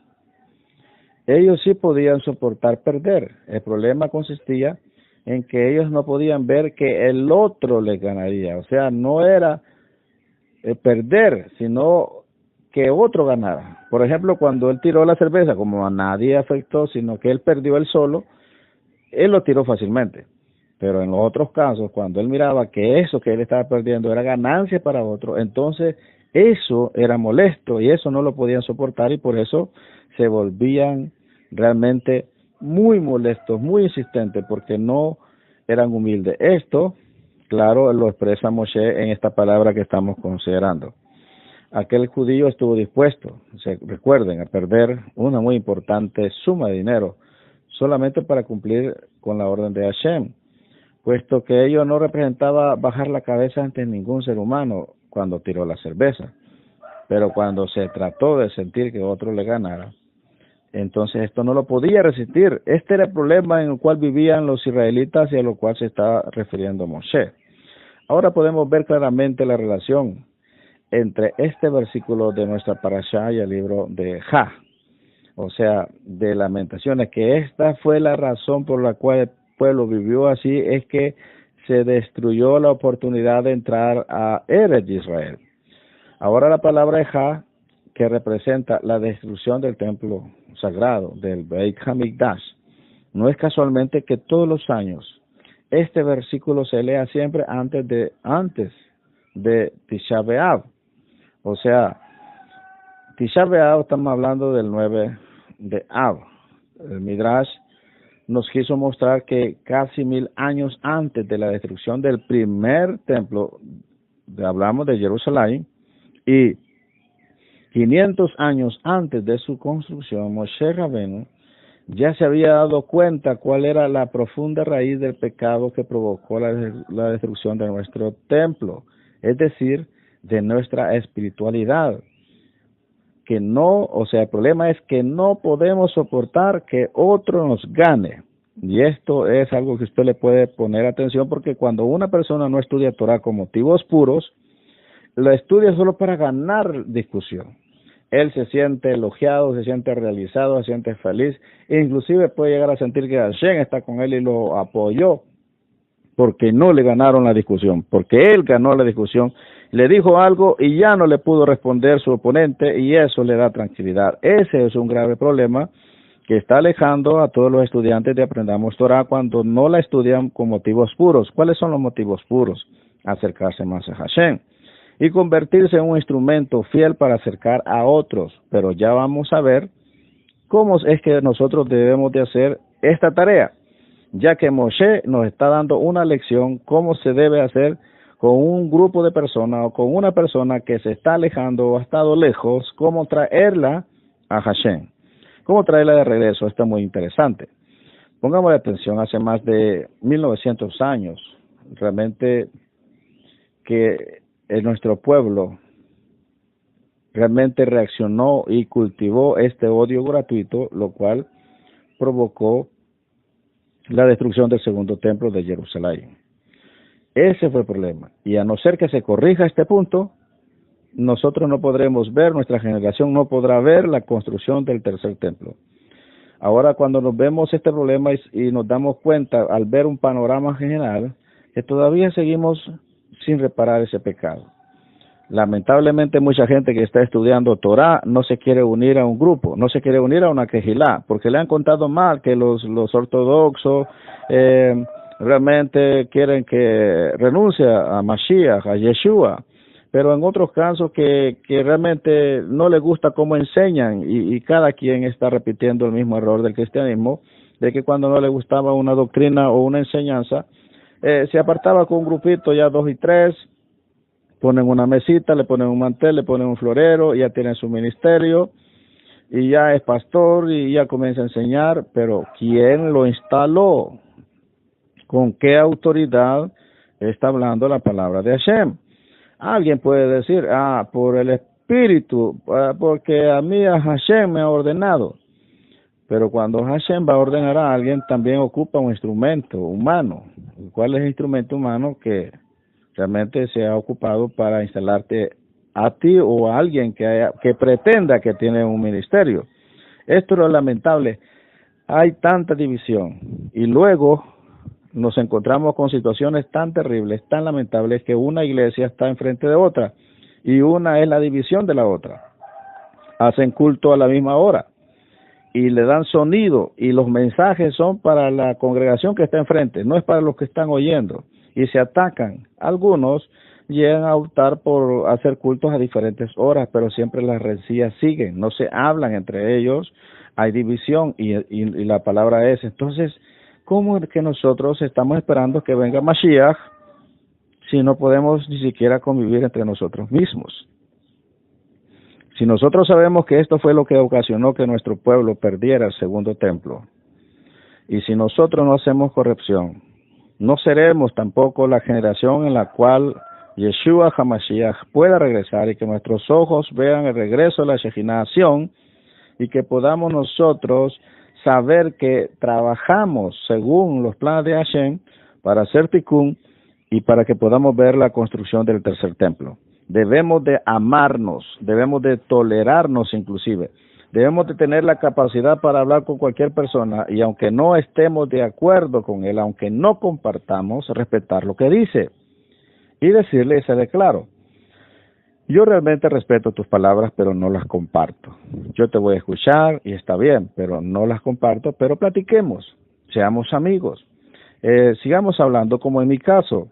Ellos sí podían soportar perder. El problema consistía en que ellos no podían ver que el otro les ganaría. O sea, no era perder, sino que otro ganara. Por ejemplo, cuando él tiró la cerveza, como a nadie afectó, sino que él perdió él solo, él lo tiró fácilmente. Pero en los otros casos, cuando él miraba que eso que él estaba perdiendo era ganancia para otro, entonces eso era molesto y eso no lo podían soportar y por eso se volvían realmente muy molestos, muy insistentes, porque no eran humildes. Esto, claro, lo expresa Moshe en esta palabra que estamos considerando. Aquel judío estuvo dispuesto, recuerden, a perder una muy importante suma de dinero solamente para cumplir con la orden de Hashem, puesto que ello no representaba bajar la cabeza ante ningún ser humano cuando tiró la cerveza. Pero cuando se trató de sentir que otro le ganara, entonces esto no lo podía resistir. Este era el problema en el cual vivían los israelitas y a lo cual se está refiriendo Moshe. Ahora podemos ver claramente la relación entre este versículo de nuestra parashá y el libro de Ja, o sea, de Lamentaciones, que esta fue la razón por la cual el pueblo vivió así, es que se destruyó la oportunidad de entrar a Eretz Israel. Ahora la palabra Ja, que representa la destrucción del templo sagrado, del Beit HaMikdash, no es casualmente que todos los años este versículo se lea siempre antes de Tisha B'Av. O sea, Tisha B'Av estamos hablando del 9 de Av. El Midrash nos quiso mostrar que casi 1000 años antes de la destrucción del primer templo, hablamos de Jerusalén, y 500 años antes de su construcción, Moshe Rabbeinu ya se había dado cuenta cuál era la profunda raíz del pecado que provocó la destrucción de nuestro templo, es decir, de nuestra espiritualidad. El problema es que no podemos soportar que otro nos gane. Y esto es algo que usted le puede poner atención, porque cuando una persona no estudia Torah con motivos puros, lo estudia solo para ganar discusión. Él se siente elogiado, se siente realizado, se siente feliz, e inclusive puede llegar a sentir que Hashem está con él y lo apoyó, porque no le ganaron la discusión, porque él ganó la discusión, le dijo algo y ya no le pudo responder su oponente, y eso le da tranquilidad. Ese es un grave problema que está alejando a todos los estudiantes de Aprendamos Torah cuando no la estudian con motivos puros. ¿Cuáles son los motivos puros? Acercarse más a Hashem y convertirse en un instrumento fiel para acercar a otros. Pero ya vamos a ver cómo es que nosotros debemos de hacer esta tarea, ya que Moshe nos está dando una lección cómo se debe hacer con un grupo de personas o con una persona que se está alejando o ha estado lejos, cómo traerla a Hashem, cómo traerla de regreso. Esto es muy interesante. Pongamos atención, hace más de 1900 años, realmente que en nuestro pueblo realmente reaccionó y cultivó este odio gratuito, lo cual provocó la destrucción del segundo templo de Jerusalén. Ese fue el problema. Y a no ser que se corrija este punto, nosotros no podremos ver, nuestra generación no podrá ver la construcción del tercer templo. Ahora, cuando nos vemos este problema y nos damos cuenta al ver un panorama general, que todavía seguimos sin reparar ese pecado. Lamentablemente mucha gente que está estudiando Torah no se quiere unir a un grupo, no se quiere unir a una quejilá, porque le han contado mal que los ortodoxos realmente quieren que renuncie a Mashiach, a Yeshua, pero en otros casos que realmente no les gusta cómo enseñan y cada quien está repitiendo el mismo error del cristianismo, de que cuando no le gustaba una doctrina o una enseñanza, se apartaba con un grupito, ya 2 y 3, ponen una mesita, le ponen un mantel, le ponen un florero, ya tienen su ministerio, y ya es pastor, y ya comienza a enseñar, pero ¿quién lo instaló? ¿Con qué autoridad está hablando la palabra de Hashem? Alguien puede decir, por el Espíritu, porque a mí Hashem me ha ordenado. Pero cuando Hashem va a ordenar a alguien, también ocupa un instrumento humano. ¿Cuál es el instrumento humano que realmente se ha ocupado para instalarte a ti o a alguien que pretenda que tiene un ministerio? Esto es lo lamentable. Hay tanta división y luego nos encontramos con situaciones tan terribles, tan lamentables, que una iglesia está enfrente de otra y una es la división de la otra. Hacen culto a la misma hora y le dan sonido y los mensajes son para la congregación que está enfrente, no es para los que están oyendo, y se atacan. Algunos llegan a optar por hacer cultos a diferentes horas, pero siempre las rencillas siguen, no se hablan entre ellos, hay división y la palabra es. Entonces, ¿cómo es que nosotros estamos esperando que venga Mashiach si no podemos ni siquiera convivir entre nosotros mismos? Si nosotros sabemos que esto fue lo que ocasionó que nuestro pueblo perdiera el segundo templo, y si nosotros no hacemos corrección, no seremos tampoco la generación en la cual Yeshua HaMashiach pueda regresar y que nuestros ojos vean el regreso de la Shejinación y que podamos nosotros saber que trabajamos según los planes de Hashem para hacer tikkun y para que podamos ver la construcción del tercer templo. Debemos de amarnos, debemos de tolerarnos inclusive, debemos de tener la capacidad para hablar con cualquier persona y aunque no estemos de acuerdo con él, aunque no compartamos, respetar lo que dice y decirle y serle claro. Yo realmente respeto tus palabras, pero no las comparto. Yo te voy a escuchar y está bien, pero no las comparto, pero platiquemos, seamos amigos, sigamos hablando como en mi caso.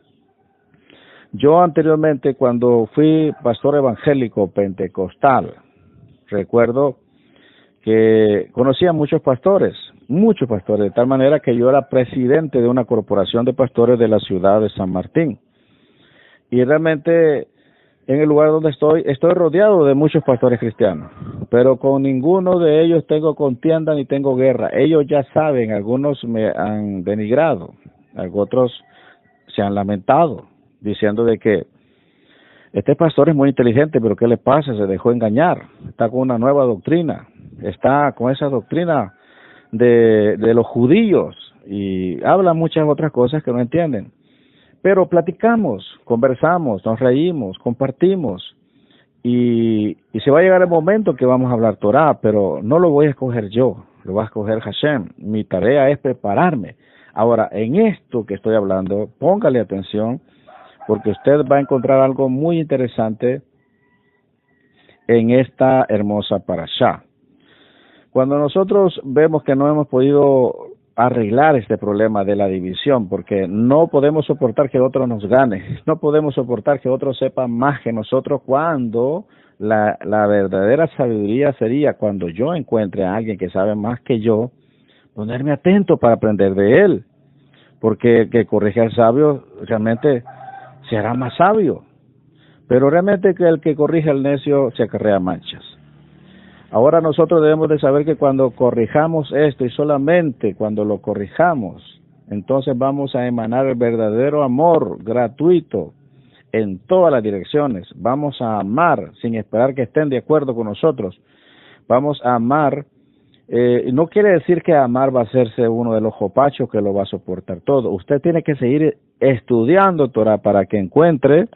Yo anteriormente, cuando fui pastor evangélico pentecostal, recuerdo que conocía muchos pastores, de tal manera que yo era presidente de una corporación de pastores de la ciudad de San Martín. Y realmente en el lugar donde estoy rodeado de muchos pastores cristianos, pero con ninguno de ellos tengo contienda ni tengo guerra. Ellos ya saben, algunos me han denigrado, otros se han lamentado, diciendo de que este pastor es muy inteligente, pero ¿qué le pasa? Se dejó engañar, está con una nueva doctrina, está con esa doctrina de los judíos y habla muchas otras cosas que no entienden. Pero platicamos, conversamos, nos reímos, compartimos y se va a llegar el momento que vamos a hablar Torah, pero no lo voy a escoger yo, lo va a escoger Hashem. Mi tarea es prepararme. Ahora, en esto que estoy hablando, póngale atención, porque usted va a encontrar algo muy interesante en esta hermosa parashá. Cuando nosotros vemos que no hemos podido arreglar este problema de la división, porque no podemos soportar que otro nos gane, no podemos soportar que otro sepa más que nosotros, cuando la verdadera sabiduría sería cuando yo encuentre a alguien que sabe más que yo, ponerme atento para aprender de él, porque el que corrige al sabio realmente se hará más sabio, pero realmente que el que corrige al necio se acarrea manchas. Ahora nosotros debemos de saber que cuando corrijamos esto, y solamente cuando lo corrijamos, entonces vamos a emanar el verdadero amor gratuito, en todas las direcciones. Vamos a amar sin esperar que estén de acuerdo con nosotros. Vamos a amar. No quiere decir que amar va a hacerse uno de los jopachos que lo va a soportar todo. Usted tiene que seguir estudiando Torah para que encuentre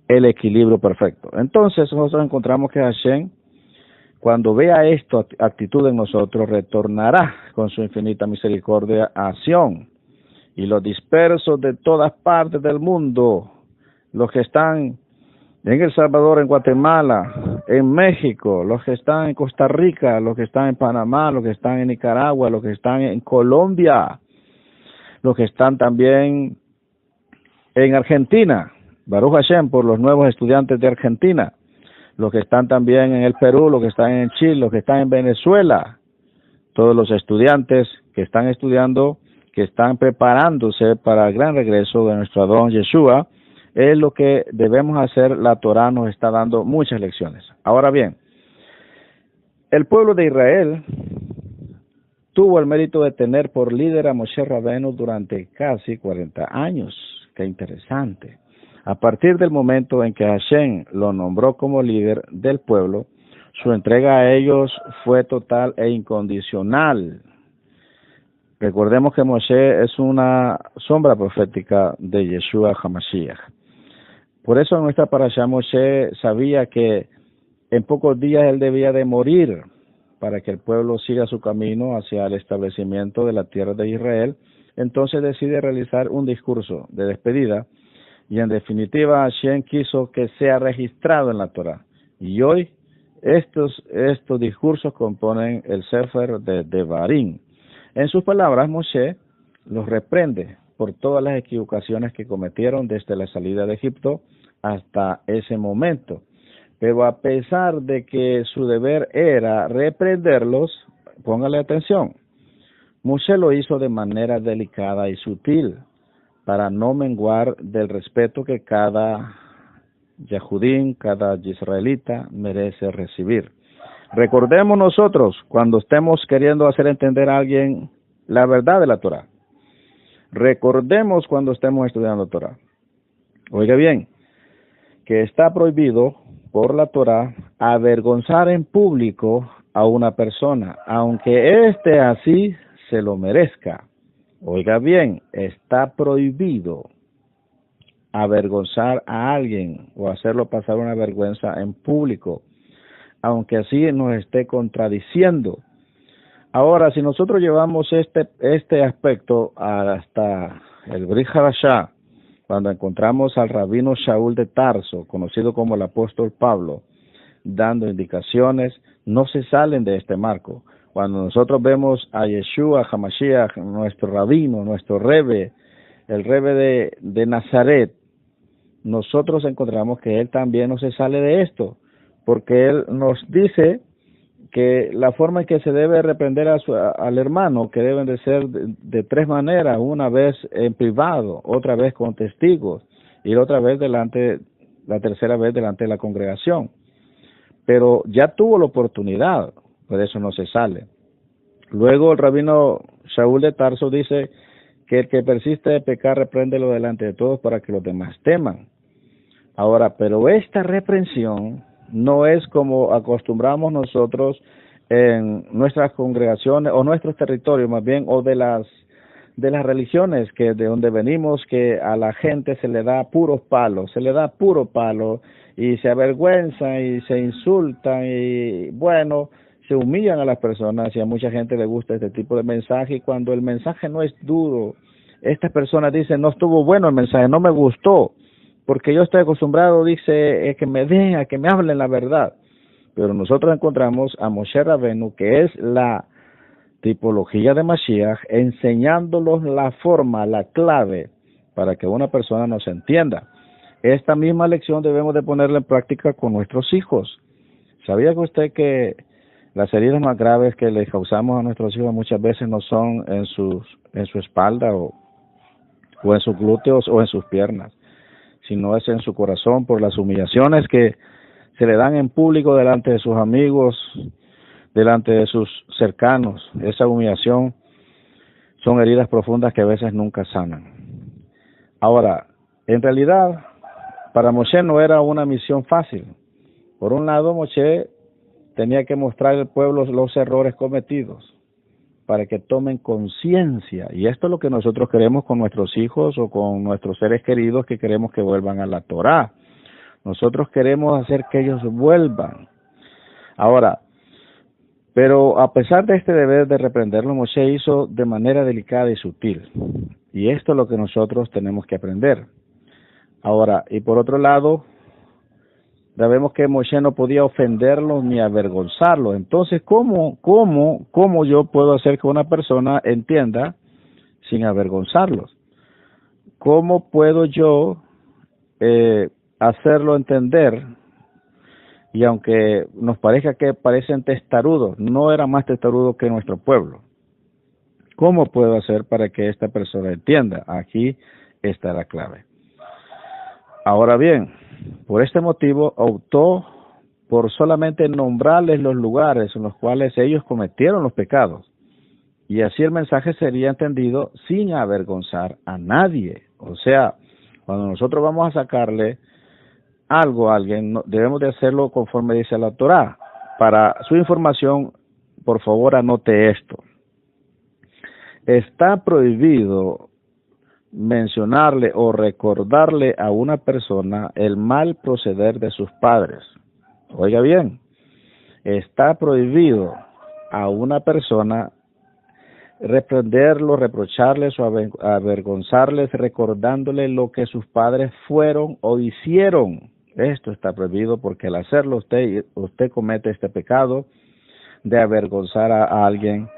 el equilibrio perfecto. Entonces nosotros encontramos que Hashem, cuando vea esta actitud en nosotros, retornará con su infinita misericordia a Sión. Y los dispersos de todas partes del mundo, los que están en El Salvador, en Guatemala, en México, los que están en Costa Rica, los que están en Panamá, los que están en Nicaragua, los que están en Colombia, los que están también en Argentina, Baruch Hashem por los nuevos estudiantes de Argentina, los que están también en el Perú, los que están en Chile, los que están en Venezuela, todos los estudiantes que están estudiando, que están preparándose para el gran regreso de nuestro Adón Yeshua. Es lo que debemos hacer. La Torah nos está dando muchas lecciones. Ahora bien, el pueblo de Israel tuvo el mérito de tener por líder a Moshe Rabbeinu durante casi 40 años. Qué interesante. A partir del momento en que Hashem lo nombró como líder del pueblo, su entrega a ellos fue total e incondicional. Recordemos que Moshe es una sombra profética de Yeshua HaMashiach. Por eso en nuestra parashá Moshe sabía que en pocos días él debía de morir para que el pueblo siga su camino hacia el establecimiento de la tierra de Israel. Entonces decide realizar un discurso de despedida y en definitiva Hashem quiso que sea registrado en la Torah. Y hoy estos discursos componen el Sefer de Devarim. En sus palabras Moshe los reprende por todas las equivocaciones que cometieron desde la salida de Egipto hasta ese momento. Pero a pesar de que su deber era reprenderlos, póngale atención, Moshe lo hizo de manera delicada y sutil para no menguar del respeto que cada Yehudín, cada israelita merece recibir. Recordemos nosotros cuando estemos queriendo hacer entender a alguien la verdad de la Torah. Recordemos cuando estemos estudiando Torah. Oiga bien, que está prohibido por la Torah avergonzar en público a una persona, aunque éste así se lo merezca. Oiga bien, está prohibido avergonzar a alguien o hacerlo pasar una vergüenza en público, aunque así nos esté contradiciendo. Ahora, si nosotros llevamos este aspecto hasta el Brit Hadashah, cuando encontramos al rabino Shaul de Tarso, conocido como el apóstol Pablo, dando indicaciones, no se salen de este marco. Cuando nosotros vemos a Yeshua HaMashiach, nuestro rabino, nuestro Rebbe, el Rebbe de Nazaret, nosotros encontramos que él también no se sale de esto, porque él nos dice que la forma en que se debe reprender al hermano, que deben de ser de tres maneras: una vez en privado, otra vez con testigos y la tercera vez delante de la congregación. Pero ya tuvo la oportunidad, por eso no se sale. Luego el rabino Shaul de Tarso dice que el que persiste de pecar, repréndelo delante de todos para que los demás teman. Ahora, pero esta reprensión no es como acostumbramos nosotros en nuestras congregaciones o nuestros territorios, más bien, o de las religiones que de donde venimos, que a la gente se le da puro palo y se avergüenzan y se insultan y bueno, se humillan a las personas, y a mucha gente le gusta este tipo de mensaje. Y cuando el mensaje no es duro, estas personas dicen: no estuvo bueno el mensaje, no me gustó, porque yo estoy acostumbrado, dice, que me den, a que me hablen la verdad. Pero nosotros encontramos a Moshe Rabbeinu, que es la tipología de Mashiach, enseñándolos la forma, la clave, para que una persona nos entienda. Esta misma lección debemos de ponerla en práctica con nuestros hijos. ¿Sabía que usted que las heridas más graves que le causamos a nuestros hijos muchas veces no son en su espalda o en sus glúteos o en sus piernas, sino es en su corazón por las humillaciones que se le dan en público delante de sus amigos, delante de sus cercanos? Esa humillación son heridas profundas que a veces nunca sanan. Ahora, en realidad, para Moshe no era una misión fácil. Por un lado, Moshe tenía que mostrar al pueblo los errores cometidos para que tomen conciencia. Y esto es lo que nosotros queremos con nuestros hijos o con nuestros seres queridos que queremos que vuelvan a la Torá. Nosotros queremos hacer que ellos vuelvan. Ahora, pero a pesar de este deber de reprenderlo, Moshe hizo de manera delicada y sutil. Y esto es lo que nosotros tenemos que aprender. Ahora, y por otro lado, sabemos que Moshe no podía ofenderlos ni avergonzarlos. Entonces, ¿cómo yo puedo hacer que una persona entienda sin avergonzarlos? ¿Cómo puedo yo hacerlo entender? Y aunque nos parezca que parecen testarudos, no era más testarudo que nuestro pueblo. ¿Cómo puedo hacer para que esta persona entienda? Aquí está la clave. Ahora bien, por este motivo optó por solamente nombrarles los lugares en los cuales ellos cometieron los pecados. Y así el mensaje sería entendido sin avergonzar a nadie. O sea, cuando nosotros vamos a sacarle algo a alguien, debemos de hacerlo conforme dice la Torá. Para su información, por favor, anote esto. Está prohibido mencionarle o recordarle a una persona el mal proceder de sus padres. Oiga bien, está prohibido a una persona reprenderlo, reprocharles o avergonzarles recordándole lo que sus padres fueron o hicieron. Esto está prohibido porque al hacerlo usted comete este pecado de avergonzar a alguien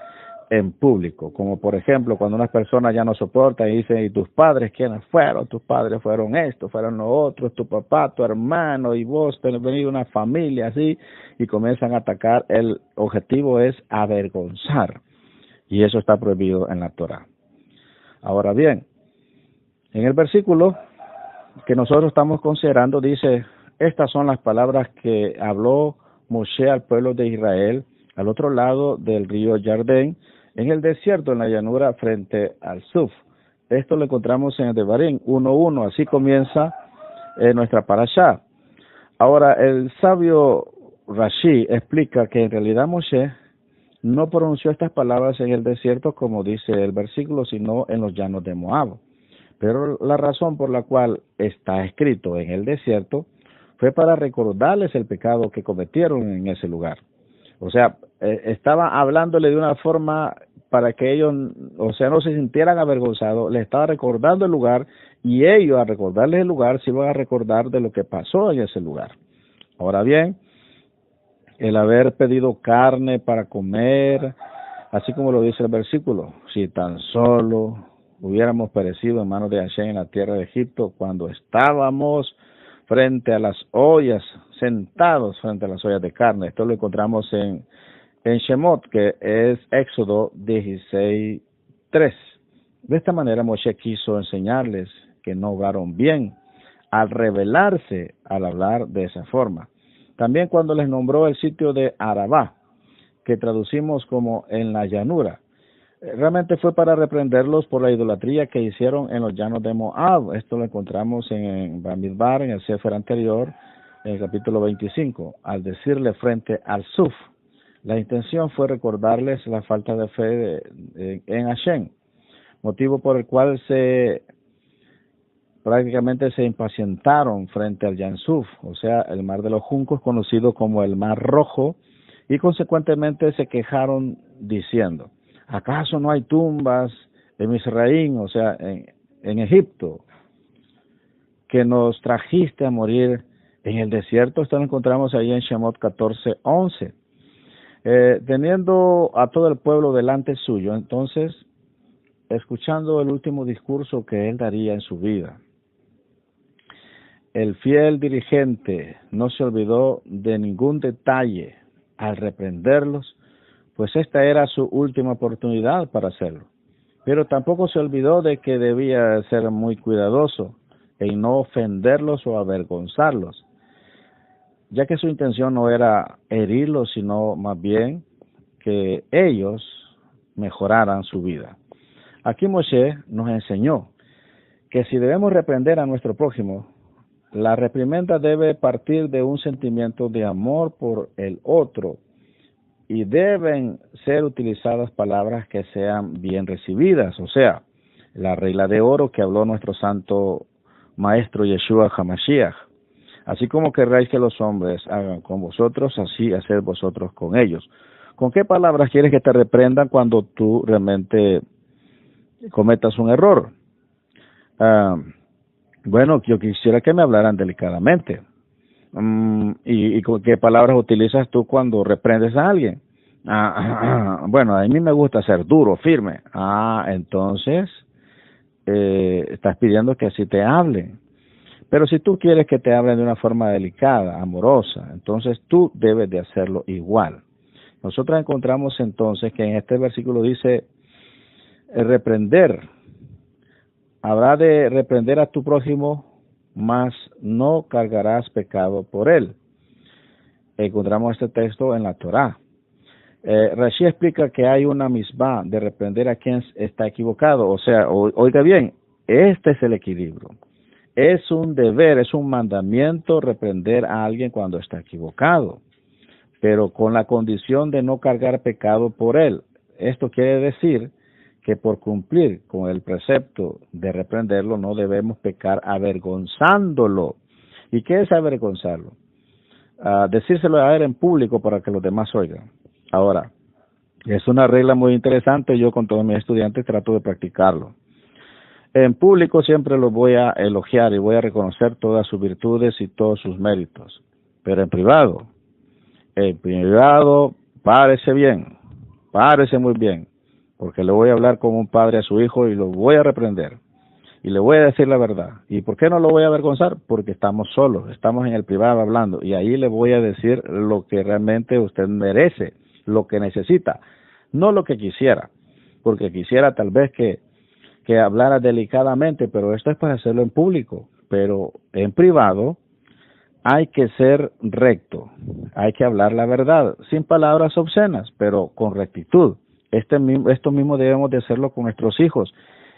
en público, como por ejemplo cuando una persona ya no soporta y dice, ¿y tus padres quiénes fueron? Tus padres fueron esto, fueron los otros, tu papá, tu hermano y vos tenés venido una familia así, y comienzan a atacar. El objetivo es avergonzar, y eso está prohibido en la Torá. Ahora bien, en el versículo que nosotros estamos considerando dice, estas son las palabras que habló Moshe al pueblo de Israel al otro lado del río Jardén, en el desierto, en la llanura frente al Suf. Esto lo encontramos en el Devarim 1:1, así comienza nuestra parashá. Ahora, el sabio Rashi explica que en realidad Moshe no pronunció estas palabras en el desierto como dice el versículo, sino en los llanos de Moab. Pero la razón por la cual está escrito en el desierto fue para recordarles el pecado que cometieron en ese lugar. O sea, estaba hablándole de una forma para que ellos, o sea, no se sintieran avergonzados. Les estaba recordando el lugar, y ellos, al recordarles el lugar, se iban a recordar de lo que pasó en ese lugar. Ahora bien, el haber pedido carne para comer, así como lo dice el versículo, si tan solo hubiéramos perecido en manos de Hashem en la tierra de Egipto, cuando estábamos frente a las ollas, sentados frente a las ollas de carne. Esto lo encontramos en Shemot, que es Éxodo 16:3. De esta manera Moshe quiso enseñarles que no obraron bien al rebelarse al hablar de esa forma. También cuando les nombró el sitio de Arabá, que traducimos como en la llanura, realmente fue para reprenderlos por la idolatría que hicieron en los llanos de Moab. Esto lo encontramos en Bamidbar, en el Sefer anterior, en el capítulo 25, al decirle frente al Suf. La intención fue recordarles la falta de fe en Hashem, motivo por el cual prácticamente se impacientaron frente al Yansuf, o sea, el mar de los juncos, conocido como el Mar Rojo, y consecuentemente se quejaron diciendo, ¿acaso no hay tumbas en Misraín, o sea, en Egipto, que nos trajiste a morir en el desierto? Esto lo encontramos ahí en Shemot 14:11. Teniendo a todo el pueblo delante suyo, entonces, escuchando el último discurso que él daría en su vida, el fiel dirigente no se olvidó de ningún detalle al reprenderlos, pues esta era su última oportunidad para hacerlo. Pero tampoco se olvidó de que debía ser muy cuidadoso en no ofenderlos o avergonzarlos, ya que su intención no era herirlos, sino más bien que ellos mejoraran su vida. Aquí Moshe nos enseñó que si debemos reprender a nuestro prójimo, La reprimenda debe partir de un sentimiento de amor por el otro y deben ser utilizadas palabras que sean bien recibidas, o sea, la regla de oro que habló nuestro santo maestro Yeshua HaMashiach. Así como querráis que los hombres hagan con vosotros, así haced vosotros con ellos. ¿Con qué palabras quieres que te reprendan cuando tú realmente cometas un error? Bueno, yo quisiera que me hablaran delicadamente. ¿Y con qué palabras utilizas tú cuando reprendes a alguien? Bueno, a mí me gusta ser duro, firme. Entonces estás pidiendo que así te hablen. Pero si tú quieres que te hablen de una forma delicada, amorosa, entonces tú debes de hacerlo igual. Nosotros encontramos entonces que en este versículo dice, reprender, habrá de reprender a tu prójimo, mas no cargarás pecado por él. Encontramos este texto en la Torá. Rashi explica que hay una misbah de reprender a quien está equivocado. O sea, oiga bien, este es el equilibrio. Es un deber, es un mandamiento reprender a alguien cuando está equivocado, pero con la condición de no cargar pecado por él. Esto quiere decir que por cumplir con el precepto de reprenderlo no debemos pecar avergonzándolo. ¿Y qué es avergonzarlo? Decírselo a él en público para que los demás oigan. Ahora, es una regla muy interesante, yo con todos mis estudiantes trato de practicarlo. En público siempre los voy a elogiar y voy a reconocer todas sus virtudes y todos sus méritos, pero en privado párese bien, párese muy bien, porque le voy a hablar como un padre a su hijo y lo voy a reprender y le voy a decir la verdad. ¿Y por qué no lo voy a avergonzar? Porque estamos solos, estamos en el privado hablando y ahí le voy a decir lo que realmente usted merece, lo que necesita, no lo que quisiera, porque quisiera tal vez que hablara delicadamente, pero esto es para hacerlo en público, pero en privado hay que ser recto, hay que hablar la verdad, sin palabras obscenas, pero con rectitud. Esto mismo debemos de hacerlo con nuestros hijos.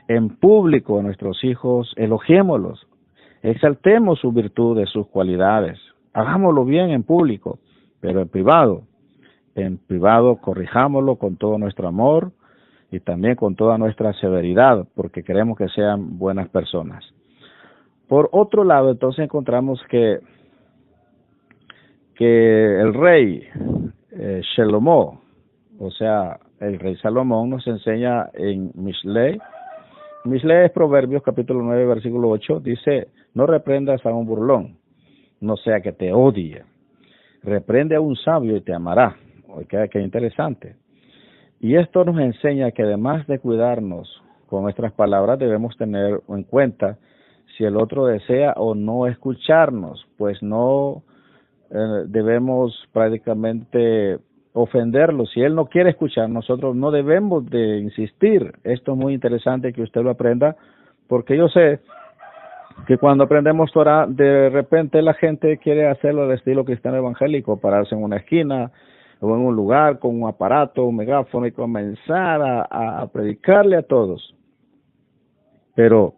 En público, nuestros hijos, elogiémoslos, exaltemos sus virtudes, sus cualidades, hagámoslo bien en público, pero en privado corrijámoslo con todo nuestro amor y también con toda nuestra severidad, porque queremos que sean buenas personas. Por otro lado, entonces encontramos que el rey Shlomo, o sea, el rey Salomón nos enseña en Mishlei es Proverbios capítulo 9, versículo 8, dice, no reprendas a un burlón, no sea que te odie. Reprende a un sabio y te amará. Oiga, qué interesante. Y esto nos enseña que además de cuidarnos con nuestras palabras, debemos tener en cuenta si el otro desea o no escucharnos, pues no debemos prácticamente ofenderlo. Si él no quiere escuchar, nosotros no debemos de insistir. Esto es muy interesante que usted lo aprenda, porque yo sé que cuando aprendemos Torah, de repente la gente quiere hacerlo al estilo cristiano evangélico, pararse en una esquina o en un lugar con un aparato, un megáfono y comenzar a predicarle a todos. Pero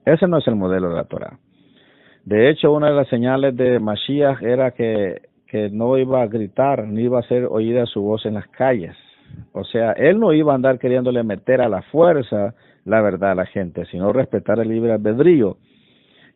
ese no es el modelo de la Torah. De hecho, una de las señales de Mashiach era que no iba a gritar, ni iba a hacer oída su voz en las calles. O sea, él no iba a andar queriéndole meter a la fuerza la verdad a la gente, sino respetar el libre albedrío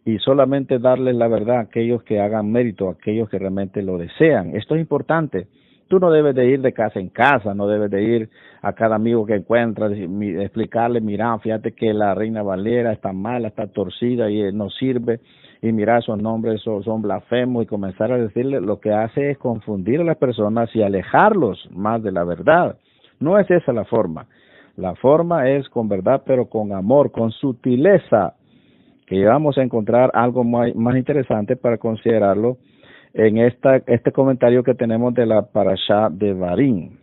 y solamente darles la verdad a aquellos que hagan mérito, a aquellos que realmente lo desean. Esto es importante. Tú no debes de ir de casa en casa, no debes de ir a cada amigo que encuentras, explicarle, mira, fíjate que la Reina Valera está mala, está torcida y no sirve, y mira, esos nombres son blasfemos, y comenzar a decirle, lo que hace es confundir a las personas y alejarlos más de la verdad. No es esa la forma. La forma es con verdad, pero con amor, con sutileza, que vamos a encontrar algo más interesante para considerarlo en este comentario que tenemos de la Parashá de Varim.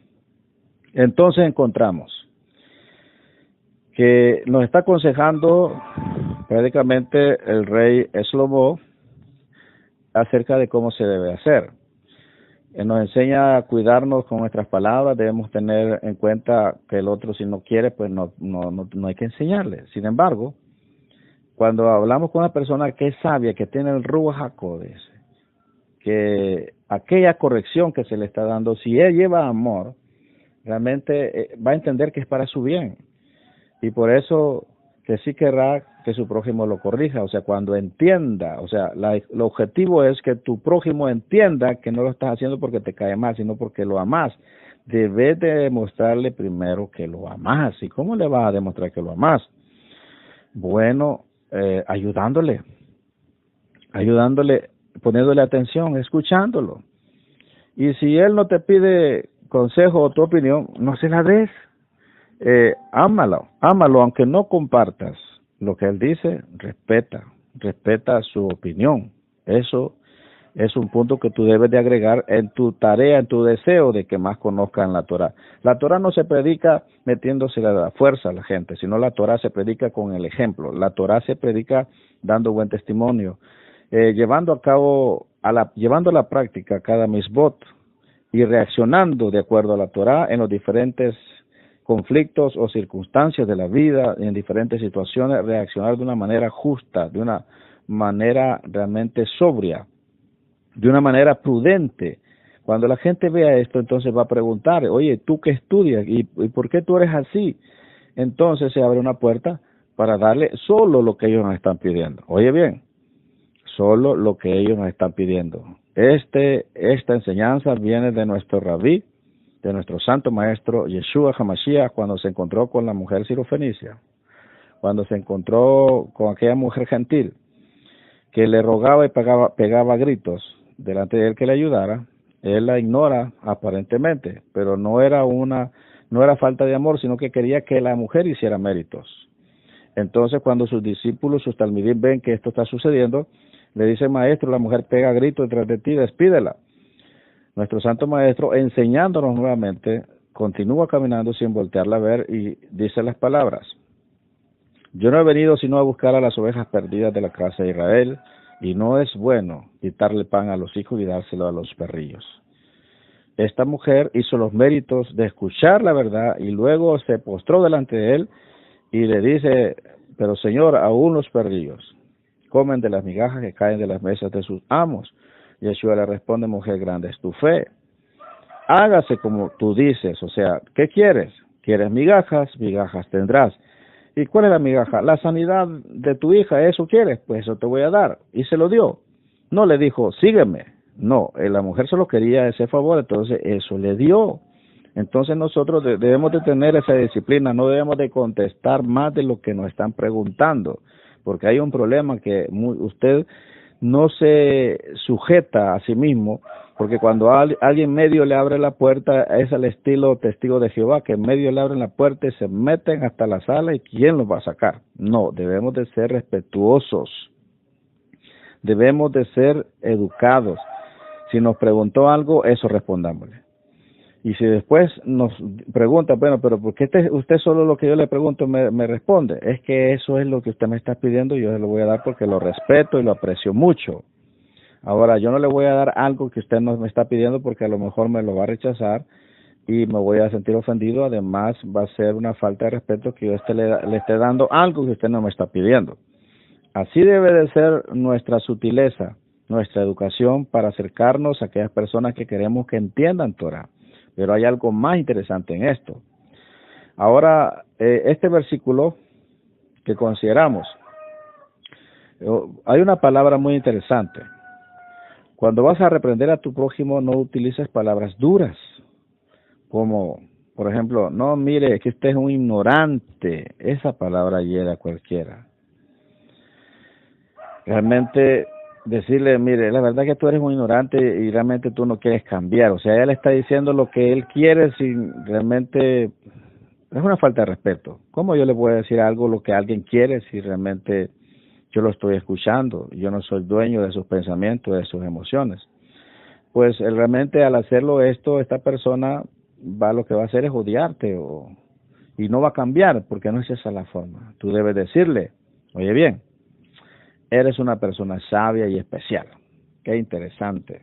Entonces encontramos que nos está aconsejando prácticamente el rey Shlomo acerca de cómo se debe hacer. Nos enseña a cuidarnos con nuestras palabras, debemos tener en cuenta que el otro si no quiere, pues no hay que enseñarle. Sin embargo, cuando hablamos con una persona que es sabia, que tiene el Ruach HaKodesh, que aquella corrección que se le está dando, si él lleva amor, realmente va a entender que es para su bien. Y por eso que sí querrá que su prójimo lo corrija. O sea, cuando entienda, o sea, el objetivo es que tu prójimo entienda que no lo estás haciendo porque te cae mal, sino porque lo amas. Debes de demostrarle primero que lo amas. ¿Y cómo le vas a demostrar que lo amas? Bueno, ayudándole, poniéndole atención, escuchándolo. Y si él no te pide consejo o tu opinión, no se la des. Ámalo, aunque no compartas lo que él dice, respeta su opinión. Eso es un punto que tú debes de agregar en tu tarea, en tu deseo de que más conozcan la Torah. La Torah no se predica metiéndose a la fuerza a la gente, sino la Torah se predica con el ejemplo. La Torah se predica dando buen testimonio, llevando a la práctica cada misbot y reaccionando de acuerdo a la Torah en los diferentes conflictos o circunstancias de la vida, en diferentes situaciones, reaccionar de una manera justa, de una manera realmente sobria, de una manera prudente. Cuando la gente vea esto, entonces va a preguntar, oye, ¿tú qué estudias? ¿Y por qué tú eres así? Entonces se abre una puerta para darle solo lo que ellos nos están pidiendo. Oye bien, solo lo que ellos nos están pidiendo. Esta enseñanza viene de nuestro rabí, de nuestro santo maestro Yeshua HaMashiach, cuando se encontró con la mujer sirofenicia, cuando se encontró con aquella mujer gentil que le rogaba y pegaba gritos delante de él que le ayudara. Él la ignora aparentemente, pero no era falta de amor, sino que quería que la mujer hiciera méritos. Entonces, cuando sus discípulos, sus talmidim, ven que esto está sucediendo, le dice: maestro, la mujer pega gritos detrás de ti, despídela. Nuestro santo maestro, enseñándonos nuevamente, continúa caminando sin voltearla a ver y dice las palabras: yo no he venido sino a buscar a las ovejas perdidas de la casa de Israel, y no es bueno quitarle pan a los hijos y dárselo a los perrillos. Esta mujer hizo los méritos de escuchar la verdad y luego se postró delante de él y le dice: pero Señor, aún los perrillos comen de las migajas que caen de las mesas de sus amos. Yeshua le responde: mujer, grande es tu fe, hágase como tú dices. O sea, ¿qué quieres? ¿Quieres migajas? Migajas tendrás. ¿Y cuál es la migaja? La sanidad de tu hija. ¿Eso quieres? Pues eso te voy a dar. Y se lo dio. No le dijo: sígueme. No, la mujer solo quería ese favor, entonces eso le dio. Entonces nosotros debemos de tener esa disciplina, no debemos de contestar más de lo que nos están preguntando, porque hay un problema que usted no se sujeta a sí mismo, porque cuando alguien medio le abre la puerta, es al estilo testigo de Jehová, que en medio le abren la puerta y se meten hasta la sala, y ¿quién los va a sacar? No, debemos de ser respetuosos, debemos de ser educados. Si nos preguntó algo, eso respondámosle. Y si después nos pregunta, bueno, pero ¿por qué usted solo lo que yo le pregunto me responde? Es que eso es lo que usted me está pidiendo y yo se lo voy a dar porque lo respeto y lo aprecio mucho. Ahora, yo no le voy a dar algo que usted no me está pidiendo porque a lo mejor me lo va a rechazar y me voy a sentir ofendido. Además, va a ser una falta de respeto que yo le esté dando algo que usted no me está pidiendo. Así debe de ser nuestra sutileza, nuestra educación para acercarnos a aquellas personas que queremos que entiendan Torah. Pero hay algo más interesante en esto. Ahora, este versículo que consideramos, hay una palabra muy interesante. Cuando vas a reprender a tu prójimo, no utilices palabras duras, como, por ejemplo, no, mire, que usted es un ignorante. Esa palabra hiera a cualquiera. Realmente decirle: mire, la verdad que tú eres un ignorante y realmente tú no quieres cambiar. O sea, él está diciendo lo que él quiere sin realmente... Es una falta de respeto. ¿Cómo yo le voy a decir algo lo que alguien quiere si realmente yo lo estoy escuchando? Yo no soy dueño de sus pensamientos, de sus emociones. Pues realmente al hacerlo esto, esta persona lo que va a hacer es odiarte y no va a cambiar, porque no es esa la forma. Tú debes decirle: oye bien, eres una persona sabia y especial. Qué interesante.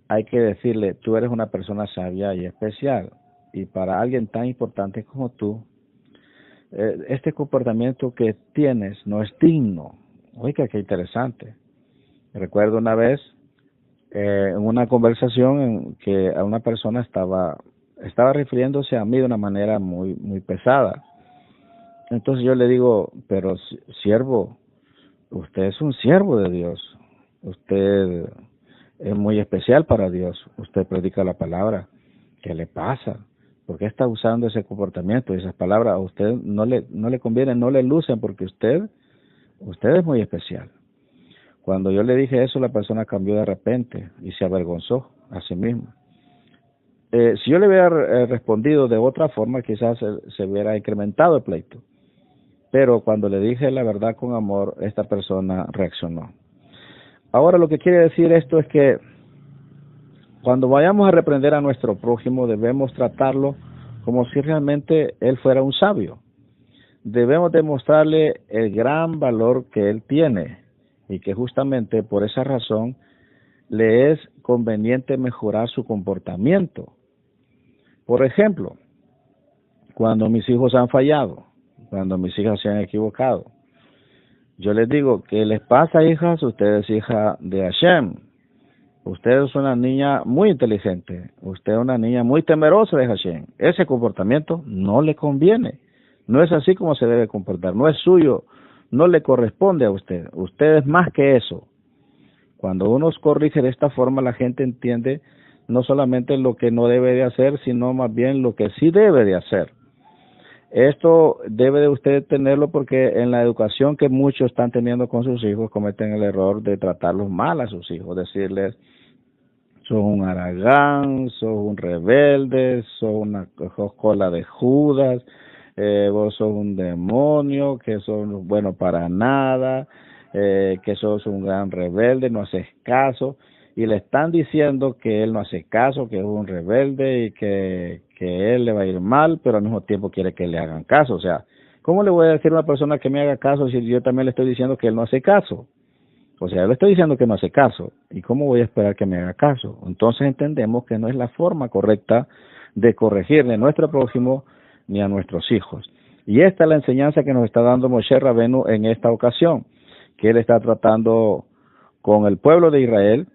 Hay que decirle: tú eres una persona sabia y especial. Y para alguien tan importante como tú, este comportamiento que tienes no es digno. Oiga, qué interesante. Recuerdo una vez en una conversación en que a una persona estaba refiriéndose a mí de una manera muy pesada. Entonces yo le digo, pero siervo, usted es un siervo de Dios, usted es muy especial para Dios, usted predica la palabra, ¿qué le pasa? ¿Por qué está usando ese comportamiento y esas palabras? A usted no le conviene, no le lucen porque usted es muy especial. Cuando yo le dije eso, la persona cambió de repente y se avergonzó a sí misma. Si yo le hubiera respondido de otra forma, quizás se hubiera incrementado el pleito. Pero cuando le dije la verdad con amor, esta persona reaccionó. Ahora lo que quiere decir esto es que cuando vayamos a reprender a nuestro prójimo, debemos tratarlo como si realmente él fuera un sabio. Debemos demostrarle el gran valor que él tiene y que justamente por esa razón le es conveniente mejorar su comportamiento. Por ejemplo, cuando mis hijos han fallado, cuando mis hijas se han equivocado, yo les digo, ¿qué les pasa, hijas? Usted es hija de Hashem. Usted es una niña muy inteligente. Usted es una niña muy temerosa de Hashem. Ese comportamiento no le conviene. No es así como se debe comportar. No es suyo. No le corresponde a usted. Usted es más que eso. Cuando uno corrige de esta forma, la gente entiende no solamente lo que no debe de hacer, sino más bien lo que sí debe de hacer. Esto debe de usted tenerlo porque en la educación que muchos están teniendo con sus hijos cometen el error de tratarlos mal a sus hijos, decirles, sos un haragán, sos un rebelde, sos cola de Judas, vos sos un demonio, que sos bueno para nada, que sos un gran rebelde, no haces caso, y le están diciendo que él no hace caso, que es un rebelde y que él le va a ir mal, pero al mismo tiempo quiere que le hagan caso. O sea, ¿cómo le voy a decir a una persona que me haga caso si yo también le estoy diciendo que él no hace caso? O sea, yo le estoy diciendo que no hace caso. ¿Y cómo voy a esperar que me haga caso? Entonces entendemos que no es la forma correcta de corregirle a nuestro prójimo ni a nuestros hijos. Y esta es la enseñanza que nos está dando Moshe Rabenu en esta ocasión, que él está tratando con el pueblo de Israel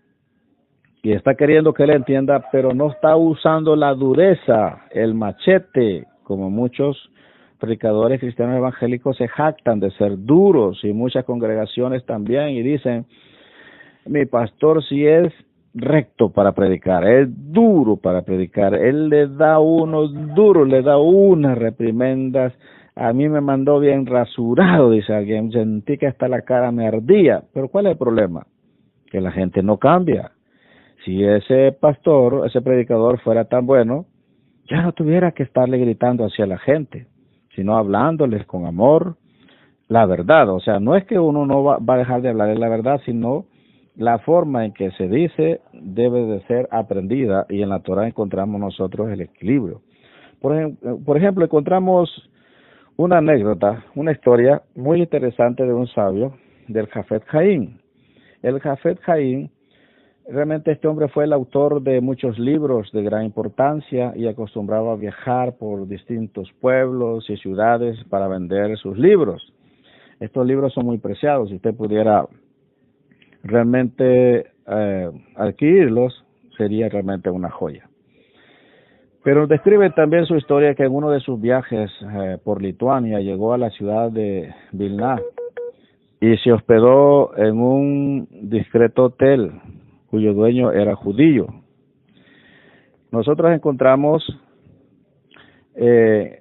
y está queriendo que él entienda, pero no está usando la dureza, el machete, como muchos predicadores cristianos evangélicos se jactan de ser duros, y muchas congregaciones también, y dicen, mi pastor sí es recto para predicar, es duro para predicar, él le da unos duros, le da unas reprimendas, a mí me mandó bien rasurado, dice alguien, sentí que hasta la cara me ardía. Pero ¿cuál es el problema? Que la gente no cambia. Si ese pastor, ese predicador fuera tan bueno, ya no tuviera que estarle gritando hacia la gente, sino hablándoles con amor, la verdad. O sea, no es que uno no va a dejar de hablar de la verdad, sino la forma en que se dice debe de ser aprendida, y en la Torah encontramos nosotros el equilibrio. Por ejemplo, encontramos una anécdota, una historia muy interesante de un sabio, del Jafet Haim. El Jafet Haim, realmente este hombre fue el autor de muchos libros de gran importancia y acostumbraba a viajar por distintos pueblos y ciudades para vender sus libros. Estos libros son muy preciados. Si usted pudiera realmente adquirirlos, sería realmente una joya. Pero describe también su historia que en uno de sus viajes por Lituania llegó a la ciudad de Vilna y se hospedó en un discreto hotel cuyo dueño era judío. Nosotros encontramos en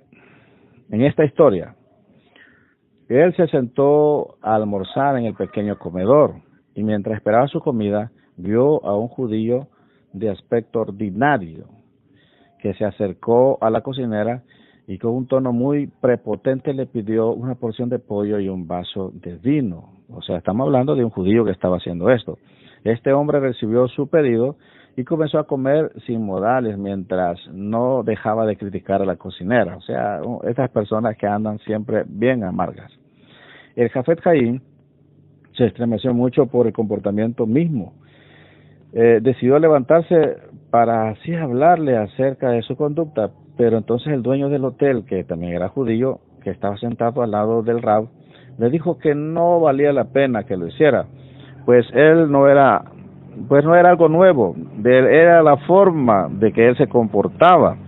esta historia que él se sentó a almorzar en el pequeño comedor y mientras esperaba su comida vio a un judío de aspecto ordinario que se acercó a la cocinera y con un tono muy prepotente le pidió una porción de pollo y un vaso de vino. O sea, estamos hablando de un judío que estaba haciendo esto. Este hombre recibió su pedido y comenzó a comer sin modales mientras no dejaba de criticar a la cocinera. O sea, estas personas que andan siempre bien amargas. El Jafet Haim se estremeció mucho por el comportamiento mismo. Decidió levantarse para así hablarle acerca de su conducta, pero entonces el dueño del hotel, que también era judío, que estaba sentado al lado del Rab, le dijo que no valía la pena que lo hiciera, pues él no era, pues no era algo nuevo, era la forma de que él se comportaba.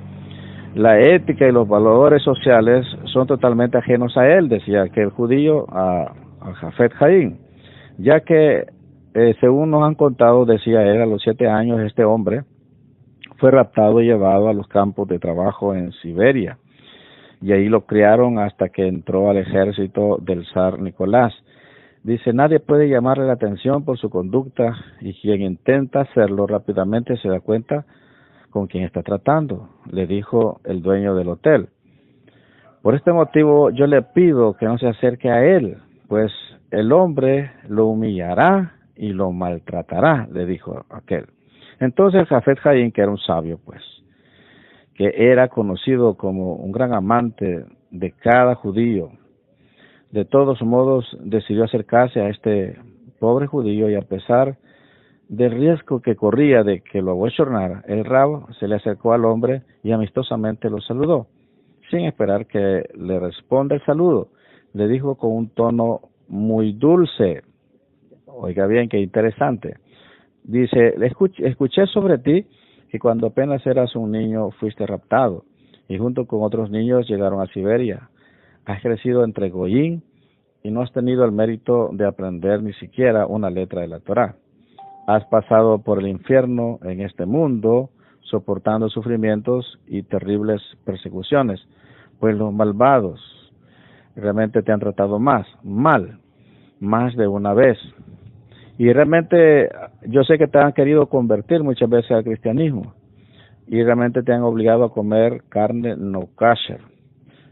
La ética y los valores sociales son totalmente ajenos a él, decía aquel judío a Jafet Haim, ya que, según nos han contado, decía él, a los 7 años este hombre fue raptado y llevado a los campos de trabajo en Siberia, y ahí lo criaron hasta que entró al ejército del zar Nicolás. Dice, nadie puede llamarle la atención por su conducta, y quien intenta hacerlo rápidamente se da cuenta con quién está tratando, le dijo el dueño del hotel. Por este motivo yo le pido que no se acerque a él, pues el hombre lo humillará y lo maltratará, le dijo aquel. Entonces Jafet Haim, que era un sabio, pues, que era conocido como un gran amante de cada judío, de todos modos decidió acercarse a este pobre judío, y a pesar del riesgo que corría de que lo abochornara, el Rab se le acercó al hombre y amistosamente lo saludó. Sin esperar que le responda el saludo, le dijo con un tono muy dulce, oiga bien, qué interesante, dice, escuché sobre ti que cuando apenas eras un niño fuiste raptado, y junto con otros niños llegaron a Siberia. Has crecido entre goyín y no has tenido el mérito de aprender ni siquiera una letra de la Torá. Has pasado por el infierno en este mundo, soportando sufrimientos y terribles persecuciones, pues los malvados realmente te han tratado mal, más de una vez. Y realmente yo sé que te han querido convertir muchas veces al cristianismo, y realmente te han obligado a comer carne no kosher,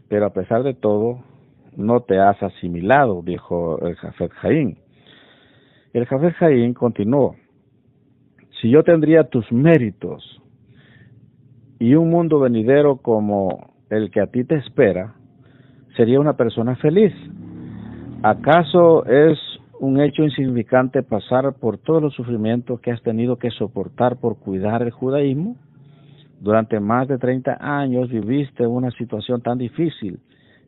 pero a pesar de todo, no te has asimilado, dijo el Jafet Haim. El Jafet Haim continuó, si yo tendría tus méritos y un mundo venidero como el que a ti te espera, sería una persona feliz. ¿Acaso es un hecho insignificante pasar por todos los sufrimientos que has tenido que soportar por cuidar el judaísmo? Durante más de 30 años viviste una situación tan difícil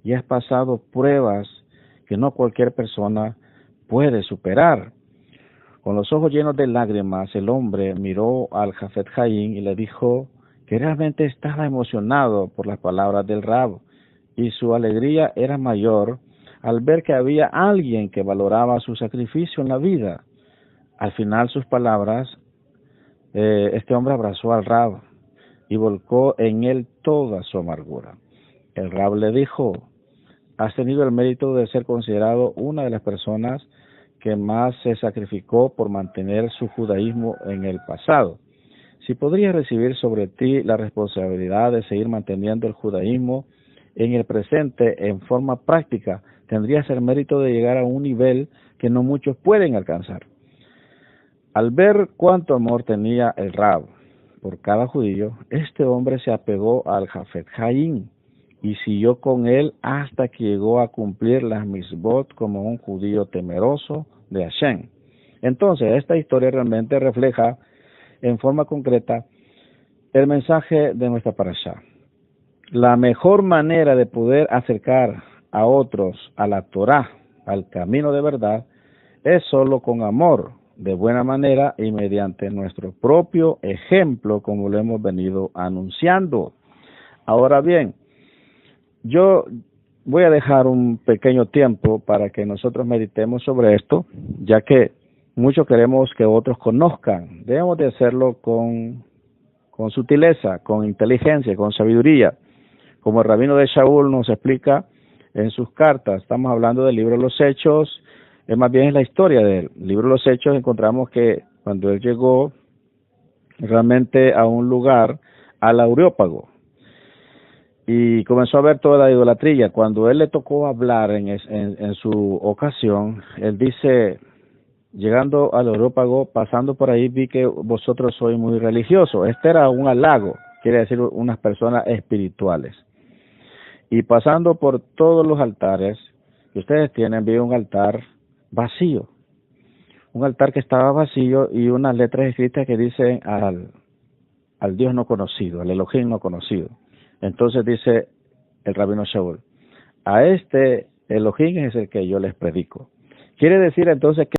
y has pasado pruebas que no cualquier persona puede superar. Con los ojos llenos de lágrimas, el hombre miró al Jafet Haim y le dijo que realmente estaba emocionado por las palabras del Rab, y su alegría era mayor al ver que había alguien que valoraba su sacrificio en la vida. Al final sus palabras, este hombre abrazó al Rab y volcó en él toda su amargura. El Rab le dijo, has tenido el mérito de ser considerado una de las personas que más se sacrificó por mantener su judaísmo en el pasado. Si podrías recibir sobre ti la responsabilidad de seguir manteniendo el judaísmo en el presente en forma práctica, tendrías el mérito de llegar a un nivel que no muchos pueden alcanzar. Al ver cuánto amor tenía el Rab por cada judío, este hombre se apegó al Jafet Haim y siguió con él hasta que llegó a cumplir las misbot como un judío temeroso de Hashem. Entonces, esta historia realmente refleja en forma concreta el mensaje de nuestra parashá. La mejor manera de poder acercar a otros a la Torá, al camino de verdad, es solo con amor, de buena manera y mediante nuestro propio ejemplo, como lo hemos venido anunciando. Ahora bien, yo voy a dejar un pequeño tiempo para que nosotros meditemos sobre esto, ya que muchos queremos que otros conozcan. Debemos de hacerlo con sutileza, con inteligencia, con sabiduría. Como el rabino de Shaul nos explica en sus cartas, estamos hablando del libro de los Hechos, más bien es la historia del libro de los Hechos. Encontramos que cuando él llegó realmente a un lugar, al Areópago, y comenzó a ver toda la idolatría, cuando él le tocó hablar en su ocasión, él dice, llegando al Areópago, pasando por ahí, vi que vosotros sois muy religiosos. Este era un halago, quiere decir unas personas espirituales. Y pasando por todos los altares que ustedes tienen, vi un altar vacío. Un altar que estaba vacío y unas letras escritas que dicen al Dios no conocido, al Elohim no conocido. Entonces dice el rabino Shaul, a este Elohim es el que yo les predico. Quiere decir entonces que